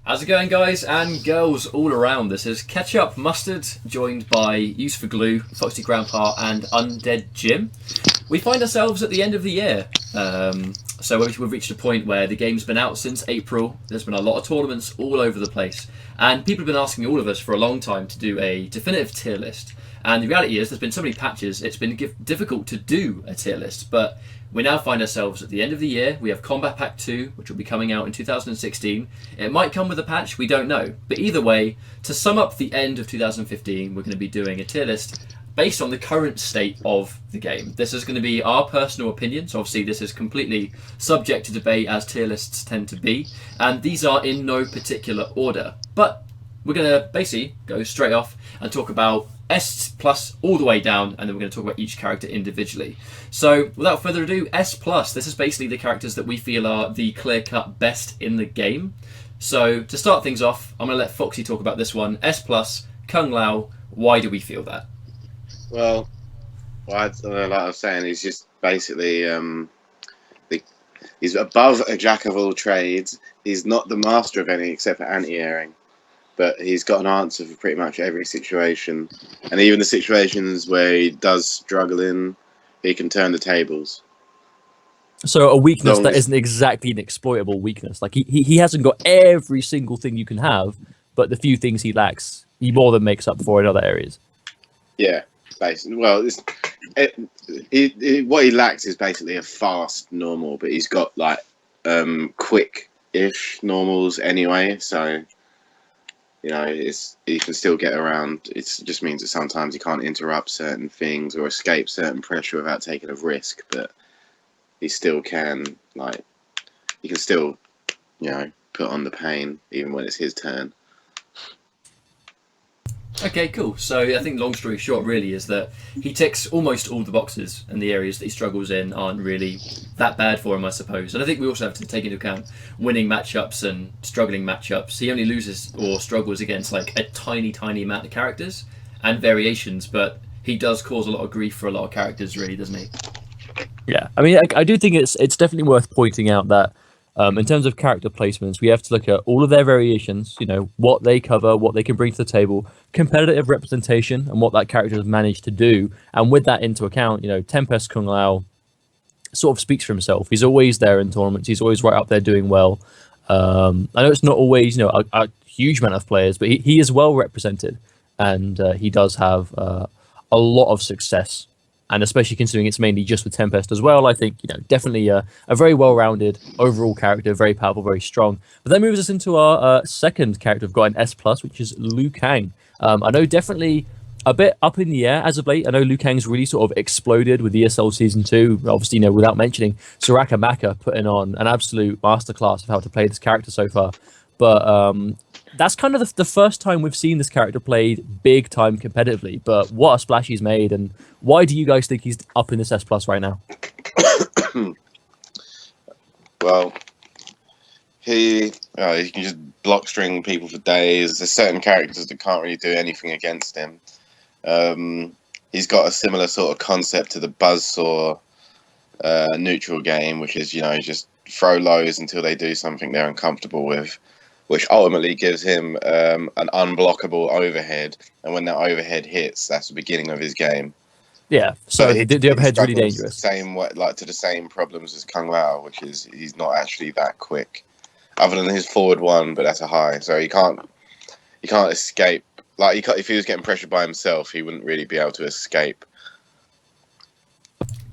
How's it going, guys and girls all around? This is Ketchup Mustard, joined by Use for Glue, Foxy Grandpa, and Undead Jim. We find ourselves at the end of the year, so we've reached a point where the game's been out since April. There's been a lot of tournaments all over the place, and people have been asking all of us for a long time to do a definitive tier list. And the reality is, there's been so many patches, it's been difficult to do a tier list, but we now find ourselves at the end of the year. We have Combat Pack 2, which will be coming out in 2016. It might come with a patch, we don't know. But either way, to sum up the end of 2015, we're going to be doing a tier list based on the current state of the game. This is going to be our personal opinion, so obviously this is completely subject to debate, as tier lists tend to be. And these are in no particular order. But we're going to basically go straight off and talk about S plus all the way down, and then we're going to talk about each character individually. So without further ado, S plus, this is basically the characters that we feel are the clear-cut best in the game. So to start things off, I'm going to let Foxy talk about this one. S plus, Kung Lao, why do we feel that? Well, like I was saying, he's just basically he's above a jack of all trades. He's not the master of any except for anti-airing, but he's got an answer for pretty much every situation, and even the situations where he does struggle in, he can turn the tables. So a weakness that isn't exactly an exploitable weakness. Like he hasn't got every single thing you can have, but the few things he lacks, he more than makes up for in other areas. Yeah, basically. Well, what he lacks is basically a fast normal, but he's got like quick-ish normals anyway, so you know, he can still get around. It just means that sometimes he can't interrupt certain things or escape certain pressure without taking a risk, but he still can, like, he can still, you know, put on the pain even when it's his turn. Okay, cool. So I think long story short really is that he ticks almost all the boxes, and the areas that he struggles in aren't really that bad for him, I suppose. And I think we also have to take into account winning matchups and struggling matchups. He only loses or struggles against like a tiny amount of characters and variations, but he does cause a lot of grief for a lot of characters, really, doesn't he? Yeah, I mean, I do think it's definitely worth pointing out that in terms of character placements, we have to look at all of their variations, you know, what they cover, what they can bring to the table, competitive representation, and what that character has managed to do. And with that into account, you know, Tempest Kung Lao sort of speaks for himself. He's always there in tournaments. He's always right up there doing well. I know it's not always, you know, a huge amount of players, but he is well represented, and he does have a lot of success. And especially considering it's mainly just with Tempest as well, I think, you know, definitely a very well-rounded overall character, very powerful, very strong. But that moves us into our second character we've got in S+, which is Liu Kang. I know definitely a bit up in the air as of late. I know Liu Kang's really sort of exploded with ESL Season 2. Obviously, you know, without mentioning Soraka Maka putting on an absolute masterclass of how to play this character so far. But that's kind of the first time we've seen this character played big time competitively. But what a splash he's made, and why do you guys think he's up in this S+ right now? Well, he can just block string people for days. There's certain characters that can't really do anything against him. He's got a similar sort of concept to the Buzzsaw neutral game, which is, you know, just throw lows until they do something they're uncomfortable with, which ultimately gives him an unblockable overhead. And when that overhead hits, that's the beginning of his game. Yeah, so the overhead's really dangerous. To the same problems as Kung Lao, which is he's not actually that quick, other than his forward one, but that's a high. So he can't escape. Like if he was getting pressured by himself, he wouldn't really be able to escape.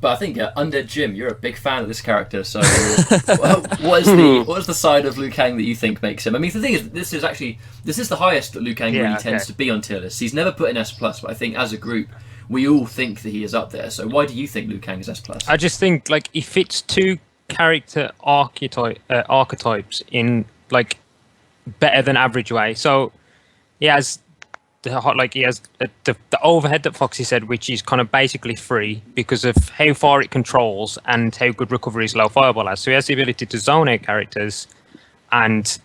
But I think Undead Jim, you're a big fan of this character. So, what is the side of Liu Kang that you think makes him? I mean, the thing is, this is the highest that Liu Kang really tends to be on tier lists. He's never put in S+, but I think as a group, we all think that he is up there. So, why do you think Liu Kang is S+? I just think like he fits two character archetypes in like better than average way. So he has the overhead that Foxy said, which is kind of basically free because of how far it controls and how good recovery his low fireball has. So he has the ability to zone out characters and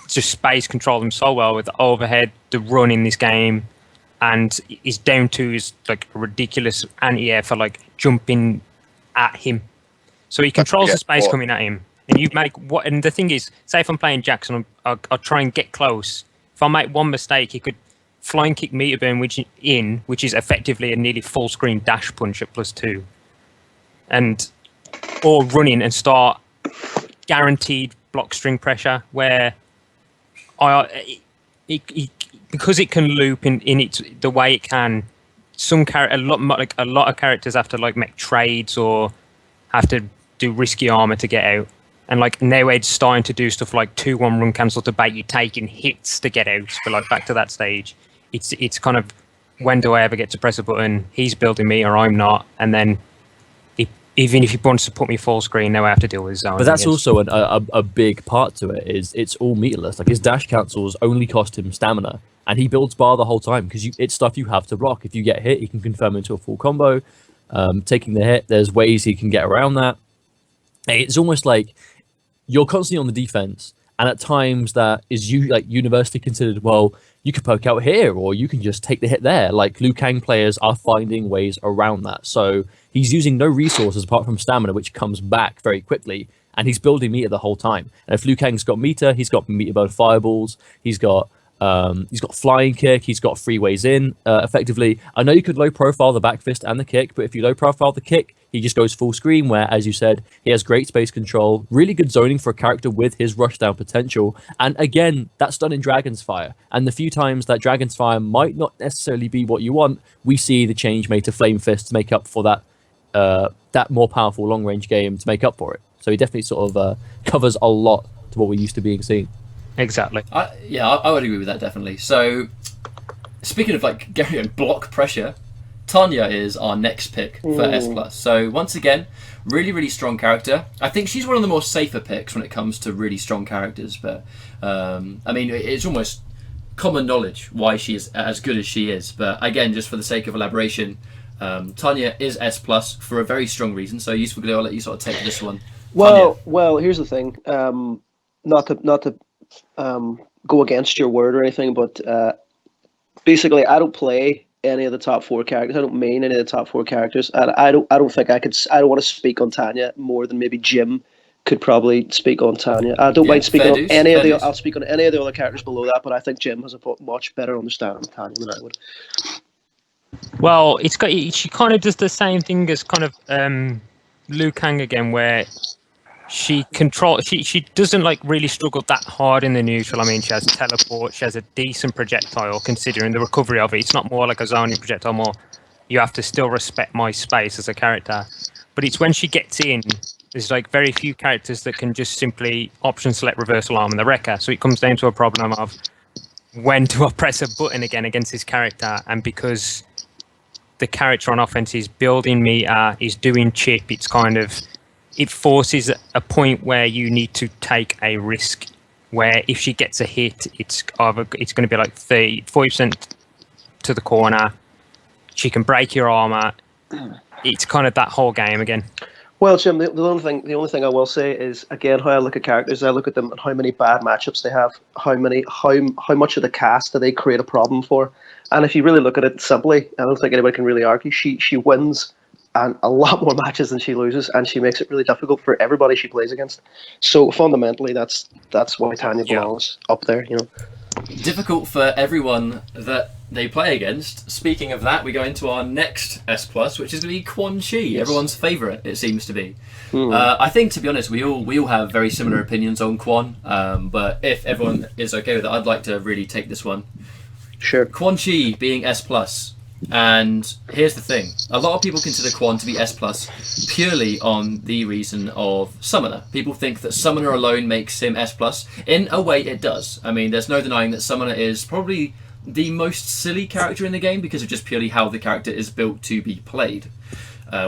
just space control them so well with the overhead, the run in this game, and he's down to his like ridiculous anti-air for like jumping at him. So he controls the space coming at him, And you make what? And the thing is, say if I'm playing Jackson, I'll try and get close. If I make one mistake, he could flying kick meter burn, which is effectively a nearly full screen dash punch at +2, or running and start guaranteed block string pressure where because it can loop in it the way it can. A lot of characters have to like make trades or have to do risky armor to get out. And like now Ed's starting to do stuff like 2-1 run cancel to bait you taking hits to get out. But like back to that stage, it's kind of, when do I ever get to press a button? He's building me or I'm not. And then even if he wants to put me full screen, now I have to deal with his zone. But that's also a big part to it, is it's all meterless. Like his dash cancels only cost him stamina, and he builds bar the whole time because it's stuff you have to block. If you get hit, he can confirm into a full combo. Taking the hit, there's ways he can get around that. It's almost like you're constantly on the defense, and at times that is universally considered, well, you could poke out here or you can just take the hit there. Like Liu Kang players are finding ways around that. So he's using no resources apart from stamina, which comes back very quickly, and he's building meter the whole time. And if Liu Kang's got meter, he's got meter burn fireballs, he's got flying kick, he's got free ways in, effectively. I know you could low profile the back fist and the kick, but if you low profile the kick, he just goes full screen, where, as you said, he has great space control, really good zoning for a character with his rushdown potential. And again, that's done in Dragon's Fire. And the few times that Dragon's Fire might not necessarily be what you want, we see the change made to Flame Fist to make up for that more powerful long range game to make up for it. So he definitely sort of covers a lot to what we're used to being seen. Exactly. I would agree with that, definitely. So, speaking of like Gary block pressure, Tanya is our next pick for S+. So once again, really, really strong character. I think she's one of the more safer picks when it comes to really strong characters. But I mean, it's almost common knowledge why she is as good as she is. But again, just for the sake of elaboration, Tanya is S+ for a very strong reason. So Useful Glue, I'll let you sort of take this one. Well, here's the thing. Not to go against your word or anything, but basically, I don't play any of the top 4 characters. I don't main any of the top 4 characters, and I don't think I could. I don't want to speak on Tanya more than maybe Jim could probably speak on Tanya. I don't mind speaking on any of the. I'll speak on any of the other characters below that, but I think Jim has a much better understanding of Tanya than I would. Well, she kind of does the same thing as kind of Liu Kang again, where she doesn't like really struggle that hard in the neutral. I mean, she has teleport, she has a decent projectile considering the recovery of it. It's not more like a zoning projectile, more you have to still respect my space as a character. But it's when she gets in, there's like very few characters that can just simply option select reversal arm and the wrecker. So it comes down to a problem of when do I press a button again against this character, and because the character on offense is building meter, is doing chip, it forces a point where you need to take a risk, where if she gets a hit, it's going to be like 40% to the corner. She can break your armor. It's kind of that whole game again. Well, Jim, the only thing I will say is, again, how I look at characters, I look at them and how many bad matchups they have, how much of the cast do they create a problem for. And if you really look at it simply, I don't think anybody can really argue. She wins and a lot more matches than she loses, and she makes it really difficult for everybody she plays against. So fundamentally, that's why Tanya belongs up there, you know. Difficult for everyone that they play against. Speaking of that, we go into our next S+, which is going to be Quan Chi, everyone's favourite, it seems to be. I think, to be honest, we all have very similar opinions on Quan, but if everyone is okay with it, I'd like to really take this one. Sure. Quan Chi being S+, and here's the thing, a lot of people consider Quan to be S+, purely on the reason of Summoner. People think that Summoner alone makes him S+. In a way, it does. I mean, there's no denying that Summoner is probably the most silly character in the game because of just purely how the character is built to be played.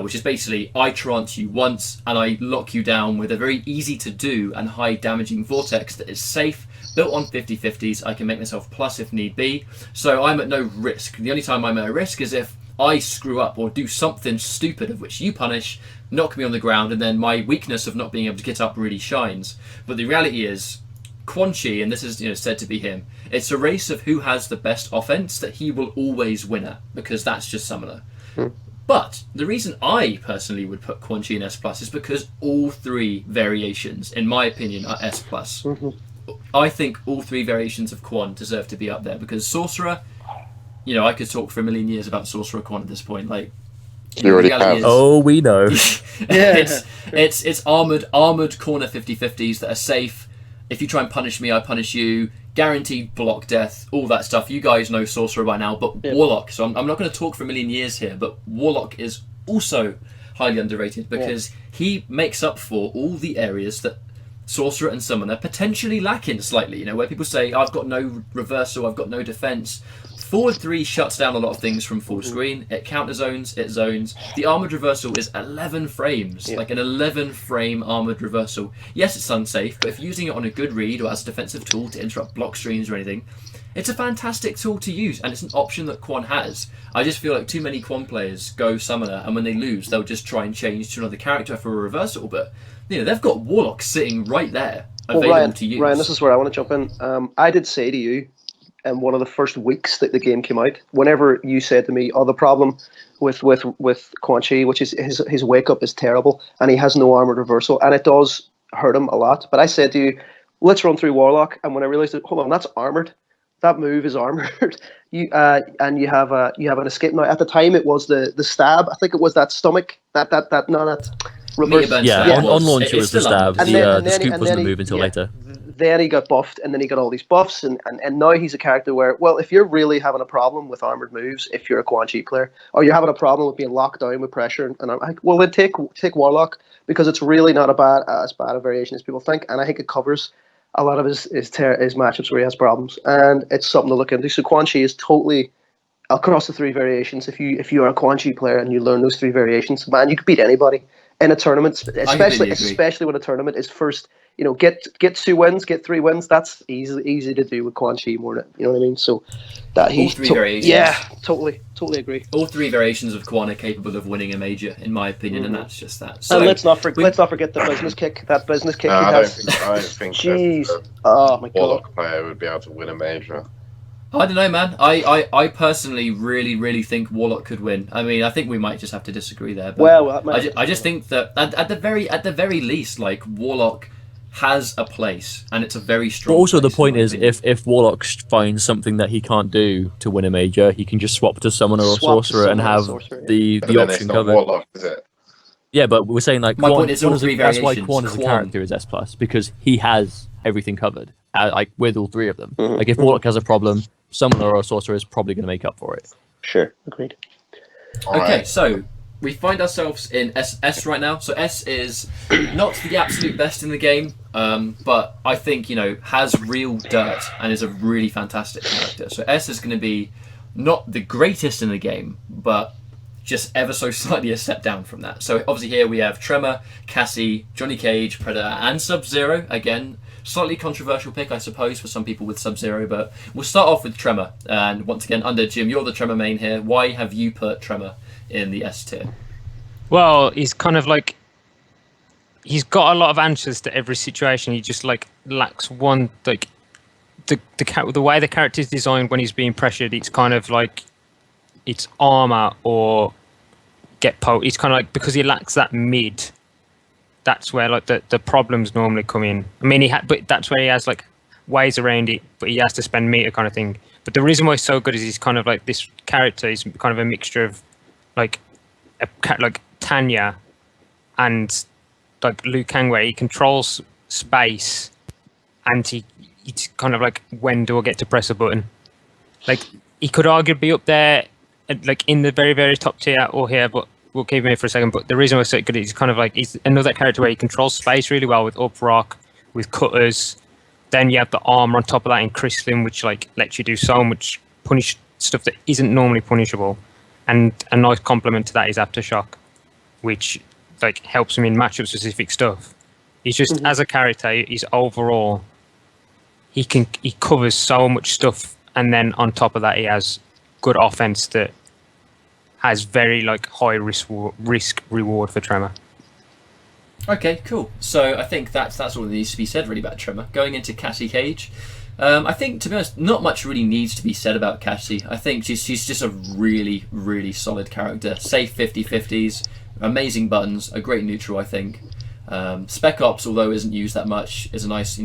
Which is basically, I trance you once and I lock you down with a very easy to do and high damaging vortex that is safe, built on 50/50s. I can make myself plus if need be, so I'm at no risk. The only time I'm at a risk is if I screw up or do something stupid of which you punish, knock me on the ground, and then my weakness of not being able to get up really shines. But the reality is, Quan Chi, and this is said to be him, it's a race of who has the best offense that he will always win at, because that's just Summoner. But the reason I personally would put Quan Chi in S+ is because all 3 variations, in my opinion, are S+. I think all 3 variations of Quan deserve to be up there because Sorcerer, you know, I could talk for a million years about Sorcerer Quan at this point. Like, You already have. Oh, we know. It's armored corner 50/50s that are safe. If you try and punish me, I punish you. Guaranteed block death, all that stuff. You guys know Sorcerer by now, but Warlock. So I'm not going to talk for a million years here, but Warlock is also highly underrated because he makes up for all the areas that Sorcerer and Summoner potentially lacking slightly. You know, where people say, I've got no reversal, I've got no defense. Forward 3 shuts down a lot of things from full screen. It counter zones, it zones. The armored reversal is 11 frames, like an 11 frame armored reversal. Yes, it's unsafe, but if you're using it on a good read or as a defensive tool to interrupt block streams or anything, it's a fantastic tool to use, and it's an option that Quan has. I just feel like too many Quan players go Summoner, and when they lose, they'll just try and change to another character for a reversal, but you know, they've got Warlock sitting right there, available to use. Ryan, this is where I want to jump in. I did say to you, in one of the first weeks that the game came out, whenever you said to me, "Oh, the problem with Quan Chi, which is his wake up is terrible, and he has no armored reversal, and it does hurt him a lot." But I said to you, "Let's run through Warlock," and when I realized that, hold on, that's armored. That move is armored. You have an escape. Now at the time it was the stab. I think it was that stomach. That reverse. On launch it was the stab. The scoop wasn't a move until later. Then he got buffed, and then he got all these buffs, and now he's a character where, well, if you're really having a problem with armored moves, if you're a Quan Chi player, or you're having a problem with being locked down with pressure, and I'm like, well, then take Warlock, because it's really not as bad a variation as people think, and I think it covers a lot of his matchups where he has problems, and it's something to look into. So Quan Chi is totally across the 3 variations. If you are a Quan Chi player and you learn those 3 variations, man, you could beat anybody in a tournament, especially when a tournament is first. You know, get 2 wins, get 3 wins. That's easy to do with Quan Chi more. You know what I mean? So that all 3 variations. Yeah, totally agree. All 3 variations of Quan are capable of winning a major, in my opinion, and that's just that. So and let's not forget the business kick. That business kick. I don't think. Jeez. Oh my god. Warlock player would be able to win a major. I don't know, man. I personally really think Warlock could win. I mean, I think we might just have to disagree there. But I just think that at the very least, like, Warlock has a place, and it's a very strong. But also, the place, point is, if Warlock finds something that he can't do to win a major, he can just swap to Summoner or Sorcerer and have the option covered. Warlock, is it? Yeah, but we're saying like my point is all 3 that's why variations. Quan as a character is S+, because he has everything covered, like with all 3 of them. Like if Warlock has a problem, Summoner or Sorcerer is probably going to make up for it. Sure, agreed. Okay, so we find ourselves in S right now. So S is not the absolute best in the game, but I think, you know, has real dirt and is a really fantastic character. So S is going to be not the greatest in the game, but just ever so slightly a step down from that. So obviously here we have Tremor, Cassie, Johnny Cage, Predator, and Sub-Zero. Again, slightly controversial pick, I suppose, for some people with Sub-Zero, but we'll start off with Tremor. And once again, under Jim, you're the Tremor main here. Why have you put Tremor in the S tier? Well, he's kind of like, he's got a lot of answers to every situation. He just like lacks one, like the way the character is designed when he's being pressured. It's kind of like it's armor or get poked. It's kind of like, because he lacks that mid. That's where like the problems normally come in. I mean, but that's where he has like ways around it, but he has to spend meter kind of thing. But the reason why he's so good is he's kind of like, this character is kind of a mixture of like Tanya and like Liu Kang, where he controls space and he's kind of like, when do I get to press a button? Like, he could arguably be up there like in the very, very top tier or here, but we'll keep him here for a second. But the reason why he's so good is he's kind of like, he's another character where he controls space really well with up rock, with cutters. Then you have the armor on top of that in crystalline, which like lets you do so much punish stuff that isn't normally punishable. And a nice complement to that is Aftershock, which like helps him in matchup specific stuff. He's just, as a character, he's overall, he covers so much stuff, and then on top of that he has good offense that has very like high risk reward for Tremor. Okay, cool. So I think that's all that needs to be said really about Tremor. Going into Cassie Cage. I think, to be honest, not much really needs to be said about Cassie. I think she's just a really, really solid character. Safe 50-50s, amazing buttons, a great neutral, I think. Spec Ops, although isn't used that much, is a nice,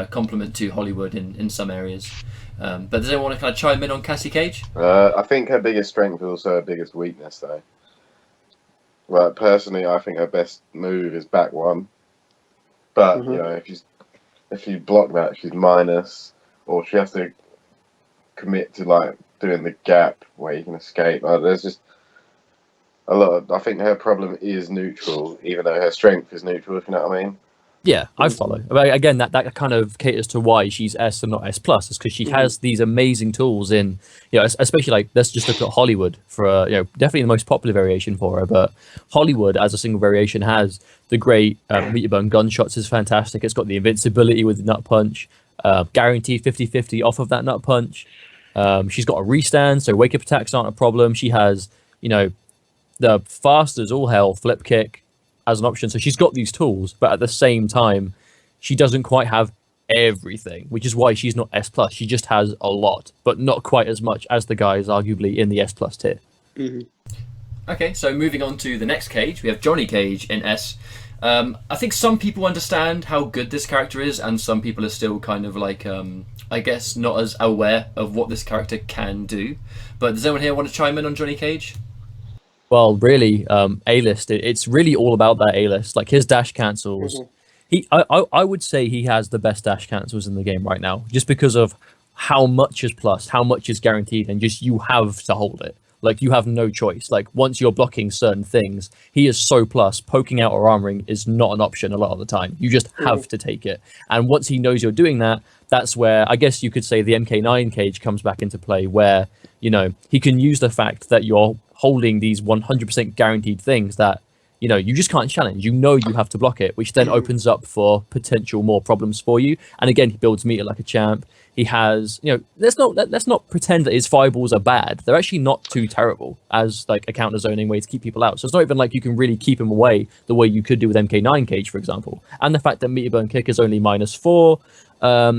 compliment to Hollywood in some areas. But does anyone want to kind of chime in on Cassie Cage? I think her biggest strength is also her biggest weakness, though. Well, personally, I think her best move is back one. But, if you block that, she's minus, or she has to commit to like doing the gap where you can escape. There's just a lot of, I think her problem is neutral, even though her strength is neutral, if you know what I mean. Yeah, I follow. But again, that kind of caters to why she's S and not S plus, is because she has these amazing tools in, especially like, let's just look at Hollywood for definitely the most popular variation for her. But Hollywood as a single variation has the great meter burn gunshots is fantastic. It's got the invincibility with the nut punch, guaranteed 50-50 off of that nut punch. She's got a restand, so wake up attacks aren't a problem. She has the fast as all hell flip kick as an option. So she's got these tools, but at the same time, she doesn't quite have everything, which is why she's not S plus. She just has a lot, but not quite as much as the guys arguably in the S plus tier. Okay, so moving on to the next Cage, we have Johnny Cage in S. I think some people understand how good this character is, and some people are still kind of like, I guess, not as aware of what this character can do. But does anyone here want to chime in on Johnny Cage? Well, really, A-list, it's really all about that A-list. Like his dash cancels, I would say he has the best dash cancels in the game right now, just because of how much is plus, how much is guaranteed, and just you have to hold it. Like you have no choice. Like once you're blocking certain things, he is so plus. Poking out or armoring is not an option a lot of the time. You just have to take it. And once he knows you're doing that, that's where I guess you could say the MK9 Cage comes back into play, where he can use the fact that you're holding these 100% guaranteed things that you just can't challenge. You have to block it, which then opens up for potential more problems for you. And again, he builds meter like a champ. He has, let's not pretend that his fireballs are bad. They're actually not too terrible as like a counter zoning way to keep people out. So it's not even like you can really keep him away the way you could do with MK9 Cage, for example. And the fact that meter burn kick is only -4,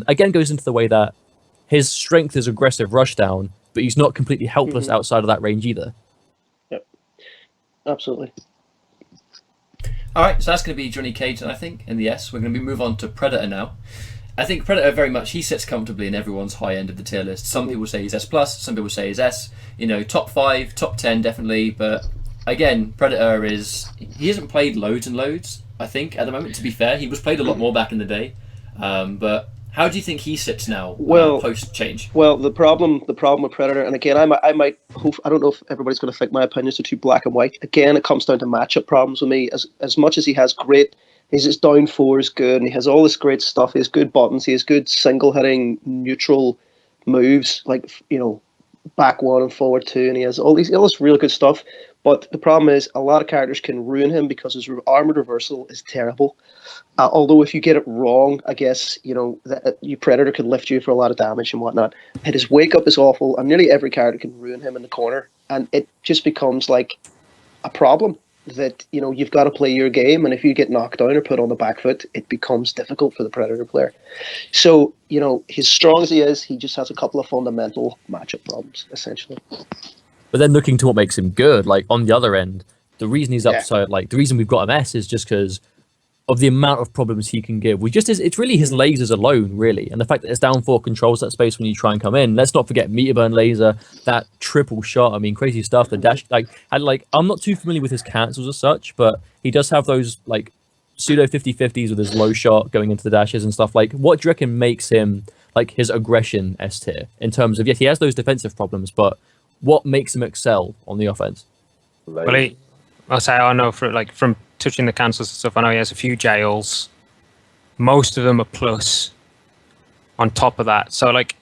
again goes into the way that his strength is aggressive rushdown, but he's not completely helpless outside of that range either. Yep, absolutely. All right, so that's going to be Johnny Cage, and I think in the S, we're going to move on to Predator now. I think Predator very much, he sits comfortably in everyone's high end of the tier list. Some people say he's S plus, some people say he's S. Top 5, top 10 definitely, but again, Predator he hasn't played loads and loads, I think, at the moment, to be fair. He was played a lot more back in the day. But how do you think he sits now, post change? Well, the problem with Predator, and again, I don't know if everybody's going to think my opinions are too black and white. Again, it comes down to matchup problems with me. As much as he has great, his down 4 is good, and he has all this great stuff. He has good buttons. He has good single hitting neutral moves, like back 1 and forward 2, and he has all this really good stuff. But the problem is, a lot of characters can ruin him because his armored reversal is terrible. Although if you get it wrong, I guess your Predator can lift you for a lot of damage and whatnot. And his wake up is awful, and nearly every character can ruin him in the corner, and it just becomes like a problem that you've got to play your game, and if you get knocked down or put on the back foot, it becomes difficult for the Predator player. So as strong as he is, he just has a couple of fundamental matchup problems essentially. But then looking to what makes him good, like on the other end, the reason he's upside, like the reason we've got him S is just because of the amount of problems he can give. It's really his lasers alone, really. And the fact that his down 4 controls that space when you try and come in. Let's not forget meter burn laser, that triple shot. I mean, crazy stuff. The dash, I'm not too familiar with his cancels as such, but he does have those like pseudo 50-50s with his low shot going into the dashes and stuff. Like, what do you reckon makes him like his aggression S tier in terms of, yes, he has those defensive problems, but what makes him excel on the offense? Well, I'll say I know from touching the cancels and stuff, I know he has a few jails. Most of them are plus on top of that. So like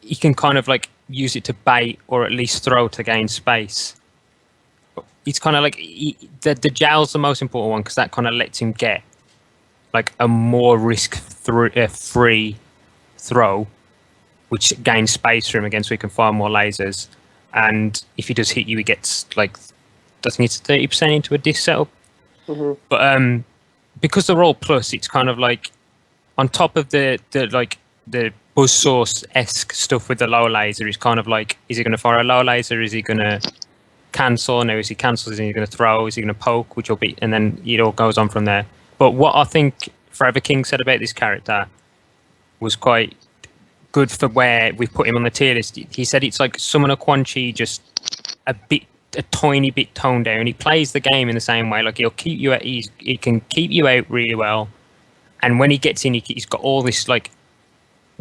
he can kind of like use it to bait or at least throw to gain space. It's kind of like the jail's the most important one because that kind of lets him get like a more risk-free throw, which gains space for him again so he can fire more lasers. And if he does hit you, he gets like, I think it's 30% into a disc setup. But because they're all plus, it's kind of like on top of the buzzsaw-esque stuff with the low laser. He's kind of like, is he going to fire a low laser? Is he going to cancel? No, is he cancels? Is he going to throw? Is he going to poke? Which will be, and then it all goes on from there. But what I think Forever King said about this character was quite good for where we put him on the tier list. He said it's like Summoner Quan Chi, just a tiny bit toned down. He plays the game in the same way. Like he can keep you out really well, and when he gets in, he's got all this like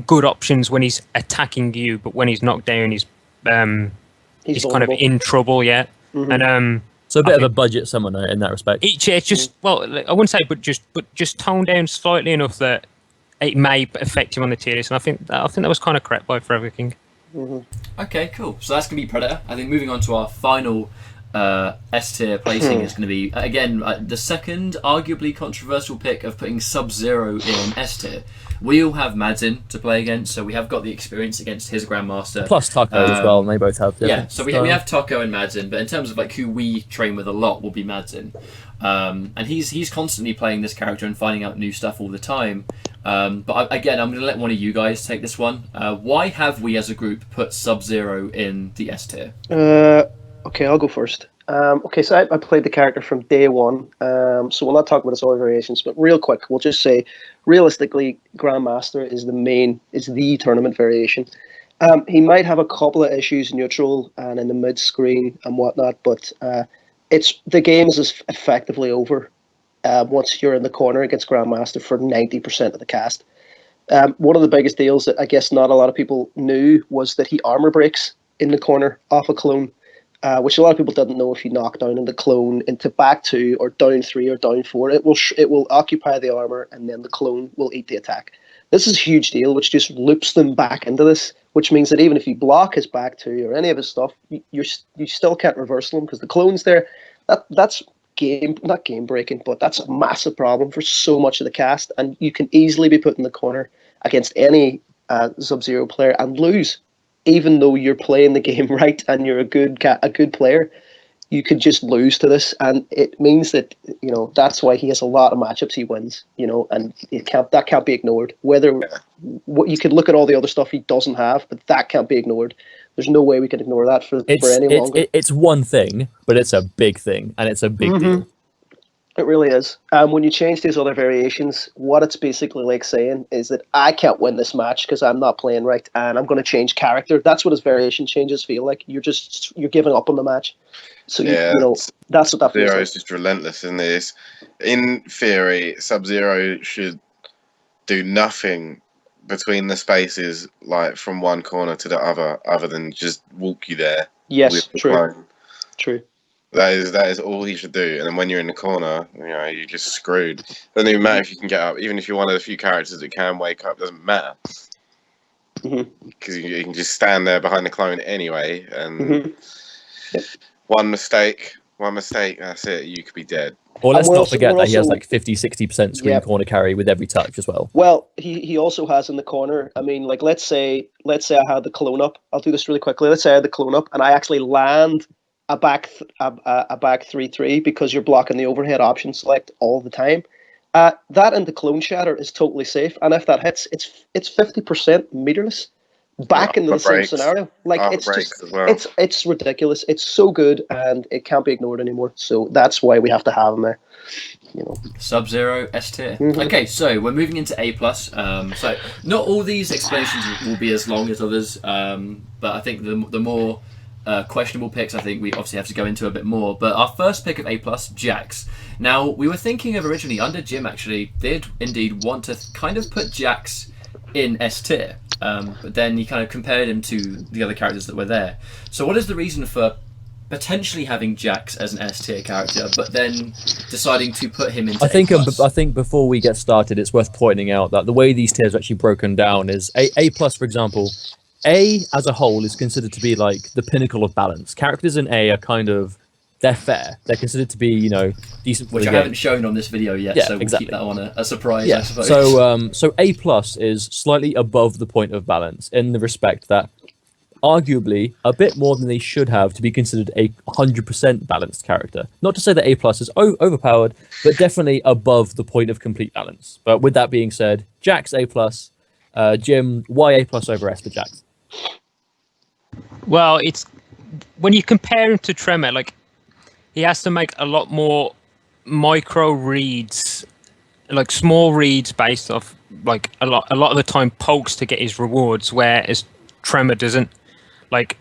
good options when he's attacking you, but when he's knocked down, he's kind of in trouble. Yeah, and so a bit of a budget summoner in that respect. It's just I wouldn't say, but just toned down slightly enough that it may affect him on the tier list, and I think that was kind of correct by Forever King. Okay, cool. So that's going to be Predator. I think moving on to our final S tier placing is going to be, again, the second arguably controversial pick of putting Sub-Zero in S tier. We all have Madsen to play against, so we have got the experience against his Grandmaster. Plus Taco as well, and they both have yeah, so we have Taco and Madsen, but in terms of like who we train with a lot will be Madsen. And he's constantly playing this character and finding out new stuff all the time. But again, I'm going to let one of you guys take this one. Why have we as a group put Sub-Zero in the S tier? Okay, I'll go first. Okay, so I played the character from day one, so we'll not talk about its other variations, but real quick, we'll just say, realistically, Grandmaster is the tournament variation. He might have a couple of issues neutral and in the mid-screen and whatnot, but the game is effectively over once you're in the corner against Grandmaster for 90% of the cast. One of the biggest deals that I guess not a lot of people knew was that he armor breaks in the corner off a clone. Which a lot of people didn't know. If you knock down the clone into back 2 or down 3 or down 4, it will occupy the armor and then the clone will eat the attack. This is a huge deal, which just loops them back into this, which means that even if you block his back 2 or any of his stuff, you still can't reversal him because the clone's there. That's not game breaking, but that's a massive problem for so much of the cast, and you can easily be put in the corner against any Sub-Zero player and lose. Even though you're playing the game right and you're a good player, you could just lose to this, and it means that that's why he has a lot of matchups he wins. And that can't be ignored. You could look at all the other stuff he doesn't have, but that can't be ignored. There's no way we can ignore that for any longer. It's one thing, but it's a big thing, and it's a big deal. It really is. When you change these other variations, what it's basically like saying is that I can't win this match because I'm not playing right, and I'm going to change character. That's what his variation changes feel like. You're giving up on the match. So that's what that feels like. Zero is just relentless, isn't it? In theory, Sub-Zero should do nothing between the spaces, like from one corner to the other than just walk you there. Yes, true. That is all he should do. And then when you're in the corner, you're just screwed. Doesn't even matter if you can get up. Even if you're one of the few characters that can wake up, doesn't matter. Because you can just stand there behind the clone anyway. And one mistake, that's it. You could be dead. Or let's not forget that he has like 50-60% screen corner carry with every touch as well. Well, he also has in the corner. I mean, like let's say I had the clone up. I'll do this really quickly. Let's say I had the clone up and I actually land a back 3-3 because you're blocking the overhead option select all the time. That into clone shatter is totally safe, and if that hits, it's 50% meterless back into the same scenario. Like it's ridiculous. It's so good, and it can't be ignored anymore. So that's why we have to have him there. Sub-Zero S tier. Okay, so we're moving into A+. So not all these explanations will be as long as others, but I think the more questionable picks, I think we obviously have to go into a bit more. But our first pick of A+, Jax. Now, we were thinking of originally, under Jim actually did indeed want to kind of put Jax in S tier, but then he kind of compared him to the other characters that were there. So what is the reason for potentially having Jax as an S tier character, but then deciding to put him into A+? I think before we get started, it's worth pointing out that the way these tiers are actually broken down is A+, for example, A as a whole is considered to be like the pinnacle of balance. Characters in A are kind of, they're fair. They're considered to be, decent for Which the I game. haven't shown on this video yet, so we'll keep that one a surprise, I suppose. So A+ is slightly above the point of balance in the respect that arguably a bit more than they should have to be considered a 100% balanced character. Not to say that A+ is overpowered, but definitely above the point of complete balance. But with that being said, Jax A+, Jim, why A+ over S for Jax? Well, it's when you compare him to Tremor, like he has to make a lot more micro reads, like small reads based off like a lot of the time pokes to get his rewards, whereas Tremor doesn't. Like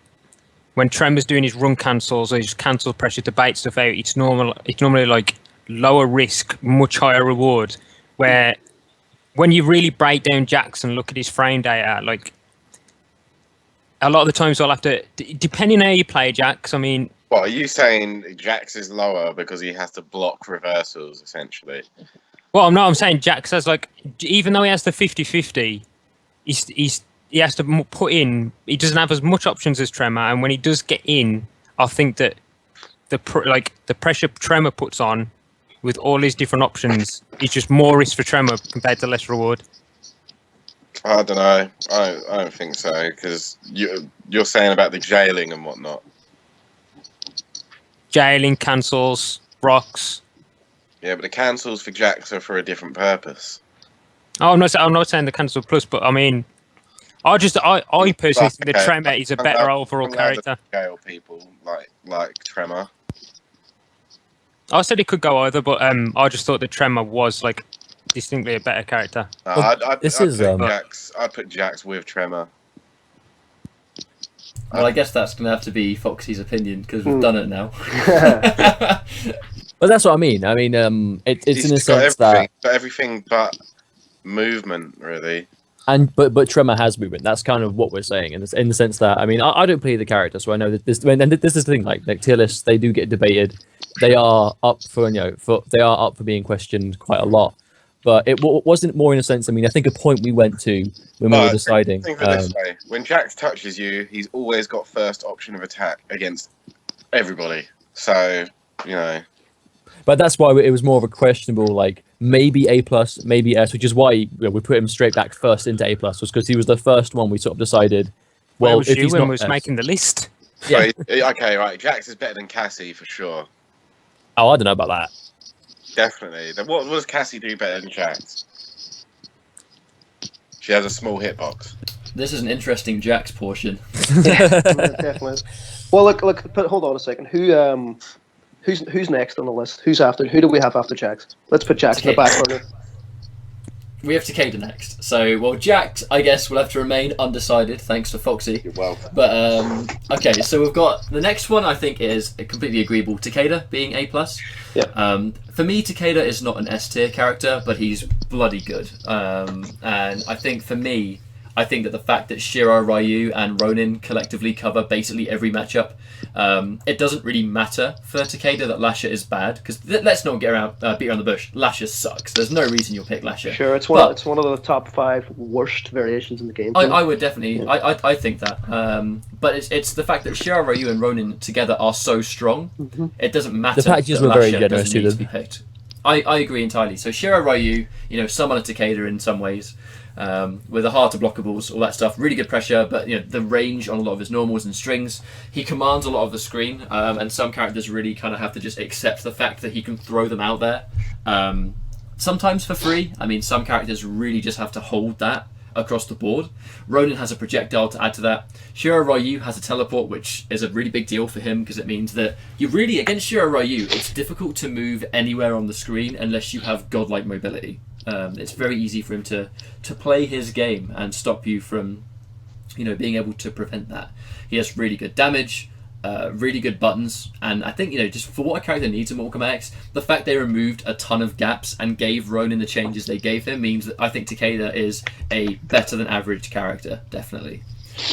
when Tremor's doing his run cancels or his cancel pressure to bait stuff out, it's normally like lower risk, much higher reward. Where when you really break down Jax and look at his frame data, like a lot of the times I'll have to, depending on how you play Jax, I mean. What are you saying? Jax is lower because he has to block reversals, essentially. Well, no, I'm saying Jax has like, even though he has the 50-50, he has to put in. He doesn't have as much options as Tremor, and when he does get in, I think that the pressure Tremor puts on with all his different options is just more risk for Tremor compared to less reward. I don't know. I don't think so, because you're saying about the jailing and whatnot. Jailing, cancels, rocks. Yeah, but the cancels for Jax are for a different purpose. Oh, I'm not saying the cancel plus, but I mean, I personally think that Tremor is a better overall character. Scale people like Tremor. I said it could go either, but I just thought that Tremor was like distinctly a better character. I'd put Jax with Tremor. Well, I guess that's going to have to be Foxy's opinion because we've done it now. But that's what I mean. I mean, it's in a sense that everything but movement, really. But Tremor has movement. That's kind of what we're saying in the sense that I mean I don't play the character, so I know that this. And this is the thing. Like tier lists, they do get debated. They are up for being questioned quite a lot. But it wasn't more in a sense. I mean, I think a point we went to when we were deciding. Think of it this way: when Jax touches you, he's always got first option of attack against everybody. So But that's why it was more of a questionable, like maybe A+, maybe S, which is why we put him straight back first into A+, was because he was the first one we sort of decided. Well, if he's not S, making the list. Yeah. Okay, right. Jax is better than Cassie for sure. Oh, I don't know about that. Definitely. Then what does Cassie do better than Jax? She has a small hitbox. This is an interesting Jax portion. Yeah, definitely. Well, look. But hold on a second. Who's next on the list? Who do we have after Jax? Let's put Jax in the back corner. We have Takeda next. So, well, Jax, I guess, will have to remain undecided, thanks to Foxy. You're welcome. But, okay, so we've got... The next one, I think, is completely agreeable. Takeda being A+. Yeah. For me, Takeda is not an S-tier character, but he's bloody good. And I think, for me, I think that the fact that Shiro, Ryu, and Ronin collectively cover basically every matchup, it doesn't really matter for Takeda that Lasher is bad, because let's not beat around the bush. Lasher sucks. There's no reason you'll pick Lasher. Sure, it's one of the top 5 worst variations in the game. I would definitely, yeah. I think that. But it's the fact that Shiro, Ryu, and Ronin together are so strong. Mm-hmm. It doesn't matter. The packages were very generous to them. Be picked. I agree entirely. So Shiro, Ryu, similar to Takeda in some ways. With the harder blockables, all that stuff, really good pressure, but the range on a lot of his normals and strings, he commands a lot of the screen, and some characters really kind of have to just accept the fact that he can throw them out there, sometimes for free. I mean, some characters really just have to hold that across the board. Ronin has a projectile to add to that. Shiro Ryu has a teleport, which is a really big deal for him because it means that you really, against Shiro Ryu, it's difficult to move anywhere on the screen unless you have godlike mobility. It's very easy for him to play his game and stop you from, being able to prevent that. He has really good damage, really good buttons, and I think, just for what a character needs in Mortal Kombat X, the fact they removed a ton of gaps and gave Ronin the changes they gave him means that I think Takeda is a better than average character, definitely.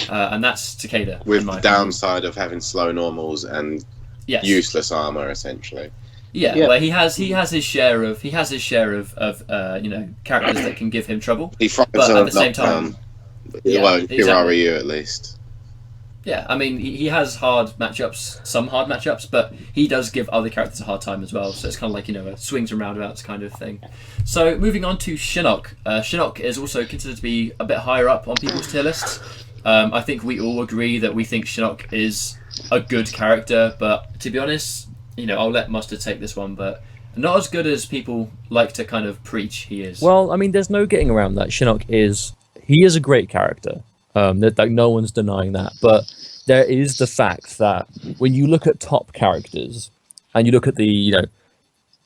And that's Takeda. With the downside of having slow normals and useless armor, essentially. Yeah, well, he has his share of characters that can give him trouble. He but at the same time, Ryu at least. Yeah, I mean he has some hard matchups, but he does give other characters a hard time as well. So it's kind of like a swings and roundabouts kind of thing. So moving on to Shinnok. Shinnok is also considered to be a bit higher up on people's tier lists. I think we all agree that we think Shinnok is a good character, but to be honest, I'll let Mustard take this one, but not as good as people like to kind of preach he is. Well, I mean, there's no getting around that. Shinnok is he is a great character. That like no one's denying that, but there is the fact that when you look at top characters and you look at the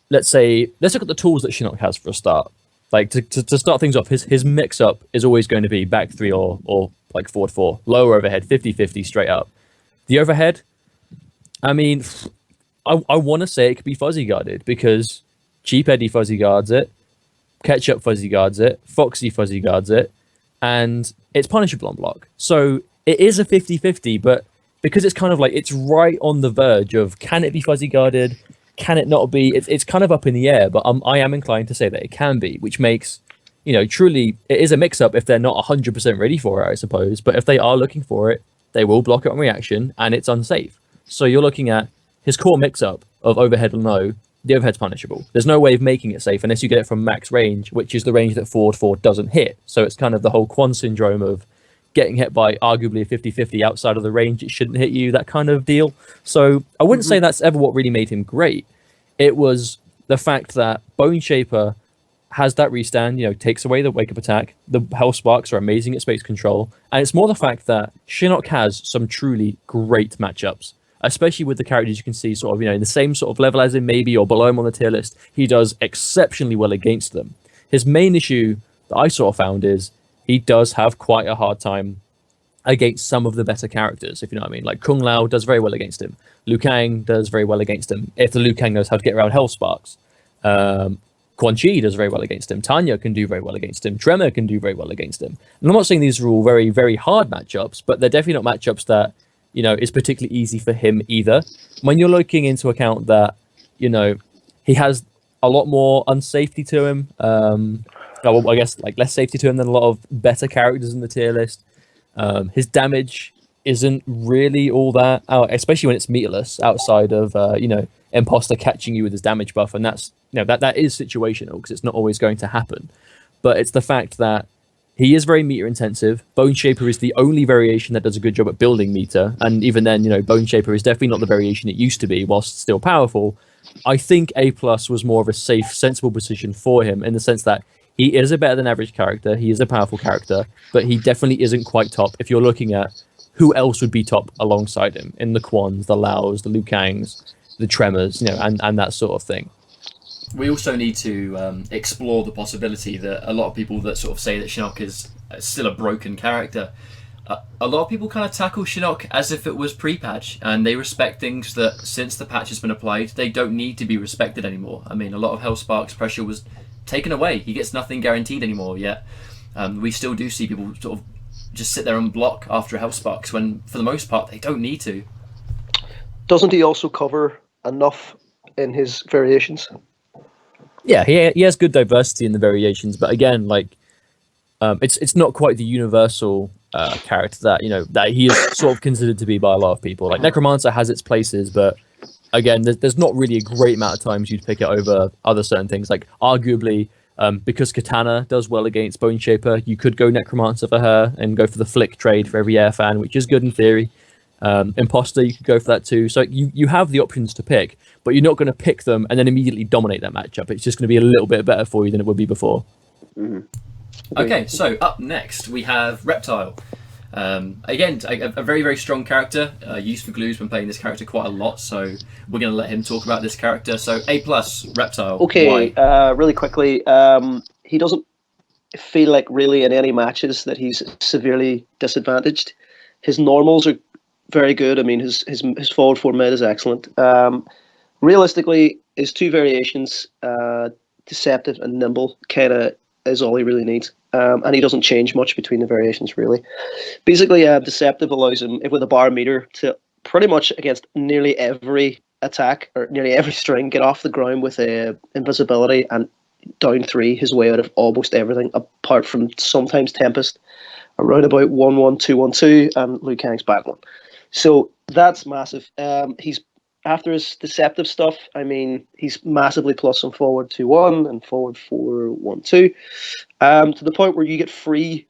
let's look at the tools that Shinnok has for a start. Like to start things off, his mix up is always going to be back 3 or like forward 4, lower overhead 50-50 straight up. The overhead, I mean, I want to say it could be fuzzy guarded because Cheap Eddie fuzzy guards it, Ketchup fuzzy guards it, Foxy fuzzy guards it, and it's punishable on block. So it is a 50-50, but because it's kind of like it's right on the verge of can it be fuzzy guarded, can it not be? It's kind of up in the air, but I am inclined to say that it can be, which makes truly it is a mix-up if they're not 100% ready for it, I suppose. But if they are looking for it, they will block it on reaction, and it's unsafe. So you're looking at his core mix-up of overhead and low. The overhead's punishable. There's no way of making it safe unless you get it from max range, which is the range that forward 4 doesn't hit. So it's kind of the whole Quan syndrome of getting hit by arguably a 50-50 outside of the range it shouldn't hit you, that kind of deal. So I wouldn't say that's ever what really made him great. It was the fact that Bone Shaper has that restand, takes away the wake-up attack. The Hell Sparks are amazing at space control. And it's more the fact that Shinnok has some truly great matchups, especially with the characters you can see sort of, in the same sort of level as him maybe or below him on the tier list. He does exceptionally well against them. His main issue that I sort of found is he does have quite a hard time against some of the better characters, if you know what I mean. Like Kung Lao does very well against him. Liu Kang does very well against him, if the Liu Kang knows how to get around Hell Sparks. Quan Chi does very well against him. Tanya can do very well against him. Tremor can do very well against him. And I'm not saying these are all very, very hard matchups, but they're definitely not matchups that, is particularly easy for him either. When you're looking into account that, he has a lot more unsafety to him, I guess like less safety to him than a lot of better characters in the tier list. His damage isn't really all that, especially when it's meterless outside of, Imposter catching you with his damage buff. And that's, that is situational because it's not always going to happen. But it's the fact that he is very meter intensive. Bone Shaper is the only variation that does a good job at building meter. And even then, Bone Shaper is definitely not the variation it used to be, whilst still powerful. I think A+ was more of a safe, sensible position for him in the sense that he is a better than average character. He is a powerful character, but he definitely isn't quite top if you're looking at who else would be top alongside him in the Quans, the Laos, the Liu Kangs, the Tremors, and that sort of thing. We also need to explore the possibility that a lot of people that sort of say that Shinnok is still a broken character, a lot of people kind of tackle Shinnok as if it was pre-patch, and they respect things that since the patch has been applied, they don't need to be respected anymore. I mean, a lot of Hellspark's pressure was taken away. He gets nothing guaranteed anymore, yet we still do see people sort of just sit there and block after Hellsparks when, for the most part, they don't need to. Doesn't he also cover enough in his variations? Yeah, he has good diversity in the variations, but again, like it's not quite the universal character that that he is sort of considered to be by a lot of people. Like Necromancer has its places, but again, there's not really a great amount of times you'd pick it over other certain things. Like arguably, because Kitana does well against Bone Shaper, you could go Necromancer for her and go for the flick trade for every air fan, which is good in theory. Imposter, you could go for that too. So you have the options to pick, but you're not going to pick them and then immediately dominate that matchup. It's just going to be a little bit better for you than it would be before. Mm-hmm. Okay, so up next we have Reptile. Again, a very, very strong character. Used for Glue's been playing this character quite a lot, so we're going to let him talk about this character. So A+, Reptile. Okay, really quickly, he doesn't feel like really in any matches that he's severely disadvantaged. His normals are very good. I mean, his forward 4 mid is excellent. Realistically, his 2 variations, Deceptive and Nimble, kind of is all he really needs. And he doesn't change much between the variations, really. Basically, Deceptive allows him, with a bar meter, to pretty much against nearly every attack, or nearly every string, get off the ground with a invisibility and down 3 his way out of almost everything, apart from sometimes Tempest, around about 1-1, 2-1-2, and Liu Kang's back 1. So that's massive. He's after his deceptive stuff, I mean, he's massively plus on forward 2-1 and forward 4-1-2, to the point where you get 50-50s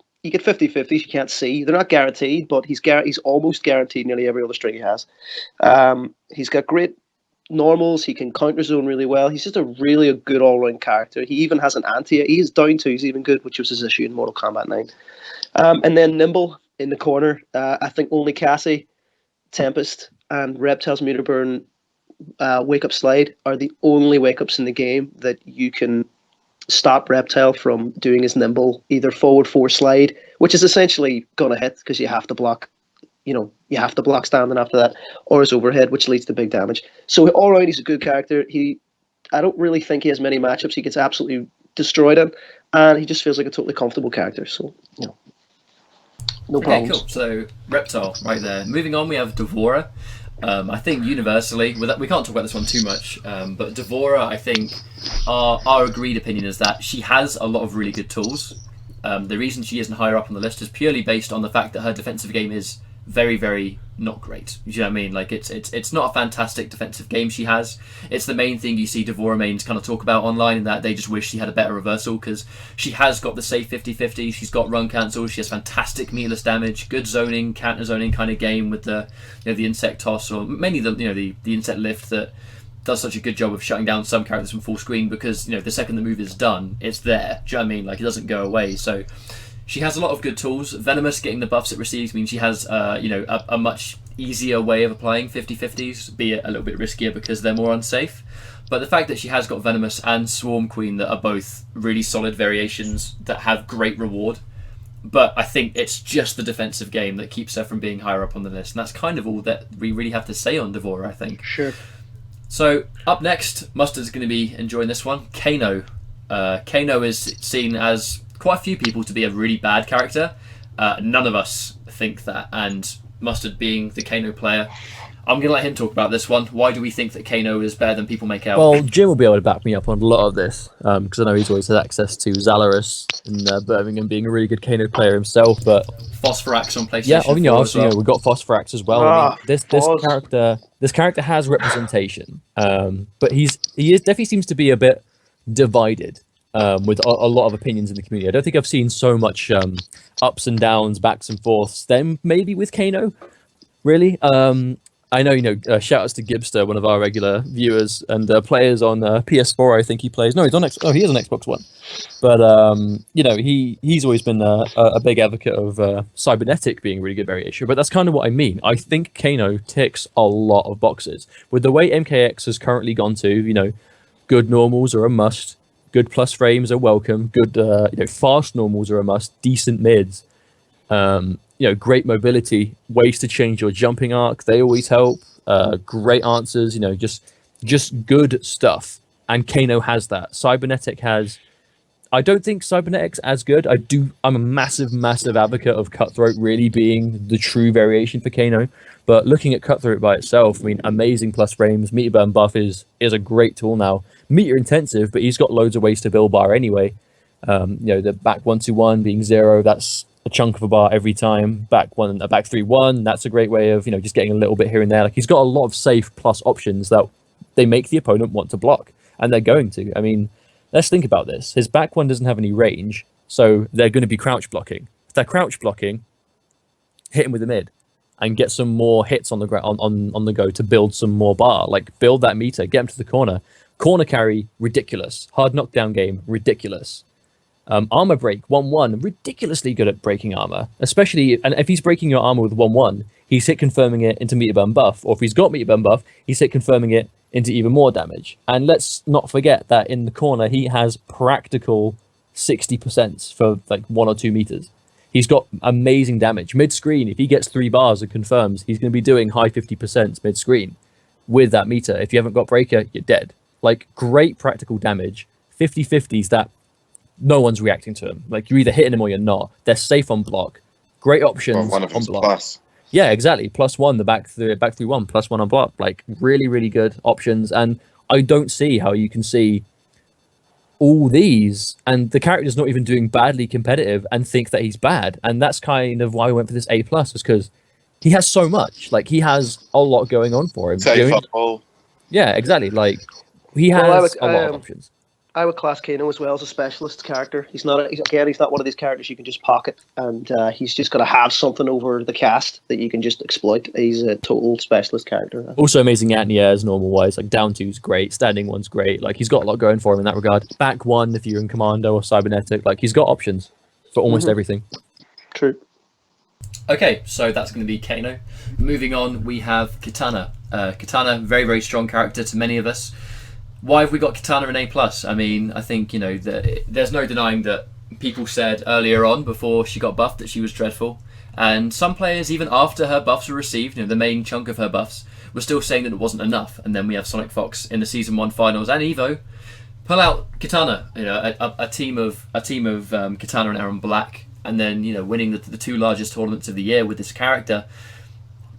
you can't see. They're not guaranteed, but he's almost guaranteed nearly every other string he has. He's got great normals. He can counter zone really well. He's just a really good all round character. He even has an anti. He's down to. He's even good, which was his issue in Mortal Kombat 9. And then Nimble in the corner. I think only Cassie, Tempest, and Reptile's Meter Burn wake up slide are the only wake ups in the game that you can stop Reptile from doing his Nimble either forward 4 slide, which is essentially gonna hit because you have to block. You have to block standing after that, or his overhead, which leads to big damage. So all around, he's a good character. I don't really think he has many matchups he gets absolutely destroyed in, and he just feels like a totally comfortable character. So no problems. Okay, cool. So Reptile right there. Moving on, we have Dvorah. I think universally, we can't talk about this one too much, but Dvorah, I think, our agreed opinion is that she has a lot of really good tools. The reason she isn't higher up on the list is purely based on the fact that her defensive game is very, very not great. You know what I mean? Like it's not a fantastic defensive game she has. It's the main thing you see Dvorah mains kind of talk about online, in that they just wish she had a better reversal, because she has got the safe 50-50, she's got run cancel, she has fantastic meterless damage, good zoning, counter zoning kind of game with the the insect toss, or mainly the insect lift that does such a good job of shutting down some characters from full screen, because the second the move is done, it's there. Do you know what I mean? Like, it doesn't go away. So she has a lot of good tools. Venomous, getting the buffs it receives, means she has a much easier way of applying 50-50s, be it a little bit riskier because they're more unsafe. But the fact that she has got Venomous and Swarm Queen that are both really solid variations that have great reward, but I think it's just the defensive game that keeps her from being higher up on the list, and that's kind of all that we really have to say on Dvorah, I think. Sure. So up next, Mustard's going to be enjoying this one. Kano. Kano is seen as quite a few people to be a really bad character. None of us think that, and Mustard being the Kano player, I'm going to let him talk about this one. Why do we think that Kano is better than people make out? Well, Jim will be able to back me up on a lot of this, because I know he's always had access to Zalaris in Birmingham, being a really good Kano player himself. But Phosphorax on PlayStation. yeah, 4 obviously, as well. we've got Phosphorax as well. I mean, this character has representation, but he definitely seems to be a bit divided with a lot of opinions in the community. I don't think I've seen so much ups and downs, backs and forths. Then maybe with Kano, really. I know, shout outs to Gibster, one of our regular viewers and players on PS4. I think he plays. No, he is on Xbox One. But he's always been a big advocate of Cybernetic being a really good variation. But that's kind of what I mean. I think Kano ticks a lot of boxes with the way MKX has currently gone to. Good normals are a must. Good plus frames are welcome. Good fast normals are a must. Decent mids. Great mobility, ways to change your jumping arc, they always help. Great answers, just good stuff. And Kano has that. Cybernetic has... I don't think Cybernetic's as good. I'm a massive, massive advocate of Cutthroat really being the true variation for Kano. But looking at Cutthroat by itself, I mean, amazing plus frames. Meter burn buff is a great tool now. Meter intensive, but he's got loads of ways to build bar anyway. The back 1-2-1 being 0, that's a chunk of a bar every time. Back 3-1, that's a great way of just getting a little bit here and there. Like, he's got a lot of safe plus options that they make the opponent want to block, and they're going to. I mean, let's think about this. His back one doesn't have any range, so they're going to be crouch blocking. If they're crouch blocking, hit him with the mid and get some more hits on the on the go to build some more bar. Like, build that meter, get him to the corner. Corner carry, ridiculous. Hard knockdown game, ridiculous. Armor break, 1-1, ridiculously good at breaking armor. Especially, and if he's breaking your armor with 1-1, he's hit confirming it into meter burn buff. Or if he's got meter burn buff, he's hit confirming it into even more damage. And let's not forget that in the corner, he has practical 60% for like 1 or 2 meters. He's got amazing damage. Mid-screen, if he gets 3 bars and confirms, he's going to be doing high 50% mid-screen with that meter. If you haven't got breaker, you're dead. Like, great practical damage. 50-50s that no one's reacting to him. Like, you're either hitting him or you're not. They're safe on block. Great options one of on block. Plus. Yeah, exactly. +1, the back 3-1, +1 on block. Like, really, really good options. And I don't see how you can see all these and the character's not even doing badly competitive and think that he's bad. And that's kind of why we went for this A+, is because he has so much. Like, he has a lot going on for him. Safe on all. Yeah, exactly. Like, he has a lot of options. I would class Kano as well as a specialist character. He's not one of these characters you can just pocket, and he's just going to have something over the cast that you can just exploit. He's a total specialist character. Also amazing anti-airs normal wise, like down two's great, standing one's great. Like he's got a lot going for him in that regard. Back one if you're in Commando or Cybernetic, like he's got options for almost everything. True. Okay, so that's going to be Kano. Moving on, we have Kitana. Kitana, very, very strong character to many of us. Why have we got Kitana an A+? I mean, I think, you know, there's no denying that people said earlier on, before she got buffed, that she was dreadful. And some players, even after her buffs were received, you know, the main chunk of her buffs, were still saying that it wasn't enough. And then we have Sonic Fox in the Season 1 finals and EVO pull out Kitana, you know, a team of Kitana and Erron Black, and then, you know, winning the two largest tournaments of the year with this character.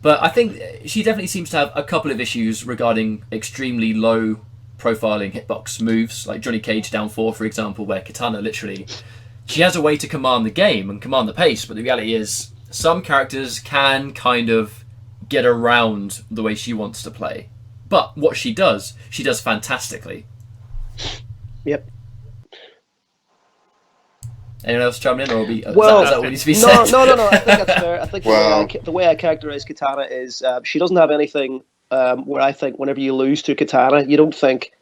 But I think she definitely seems to have a couple of issues regarding extremely low profiling hitbox moves, like Johnny Cage down 4, for example, where Kitana literally, she has a way to command the game and command the pace, but the reality is some characters can kind of get around the way she wants to play. But what she does fantastically. Yep. Anyone else chime in, or is that what needs to be no, said? No. I think that's fair. I think the way I characterize Kitana is she doesn't have anything where I think whenever you lose to Kitana, you don't think,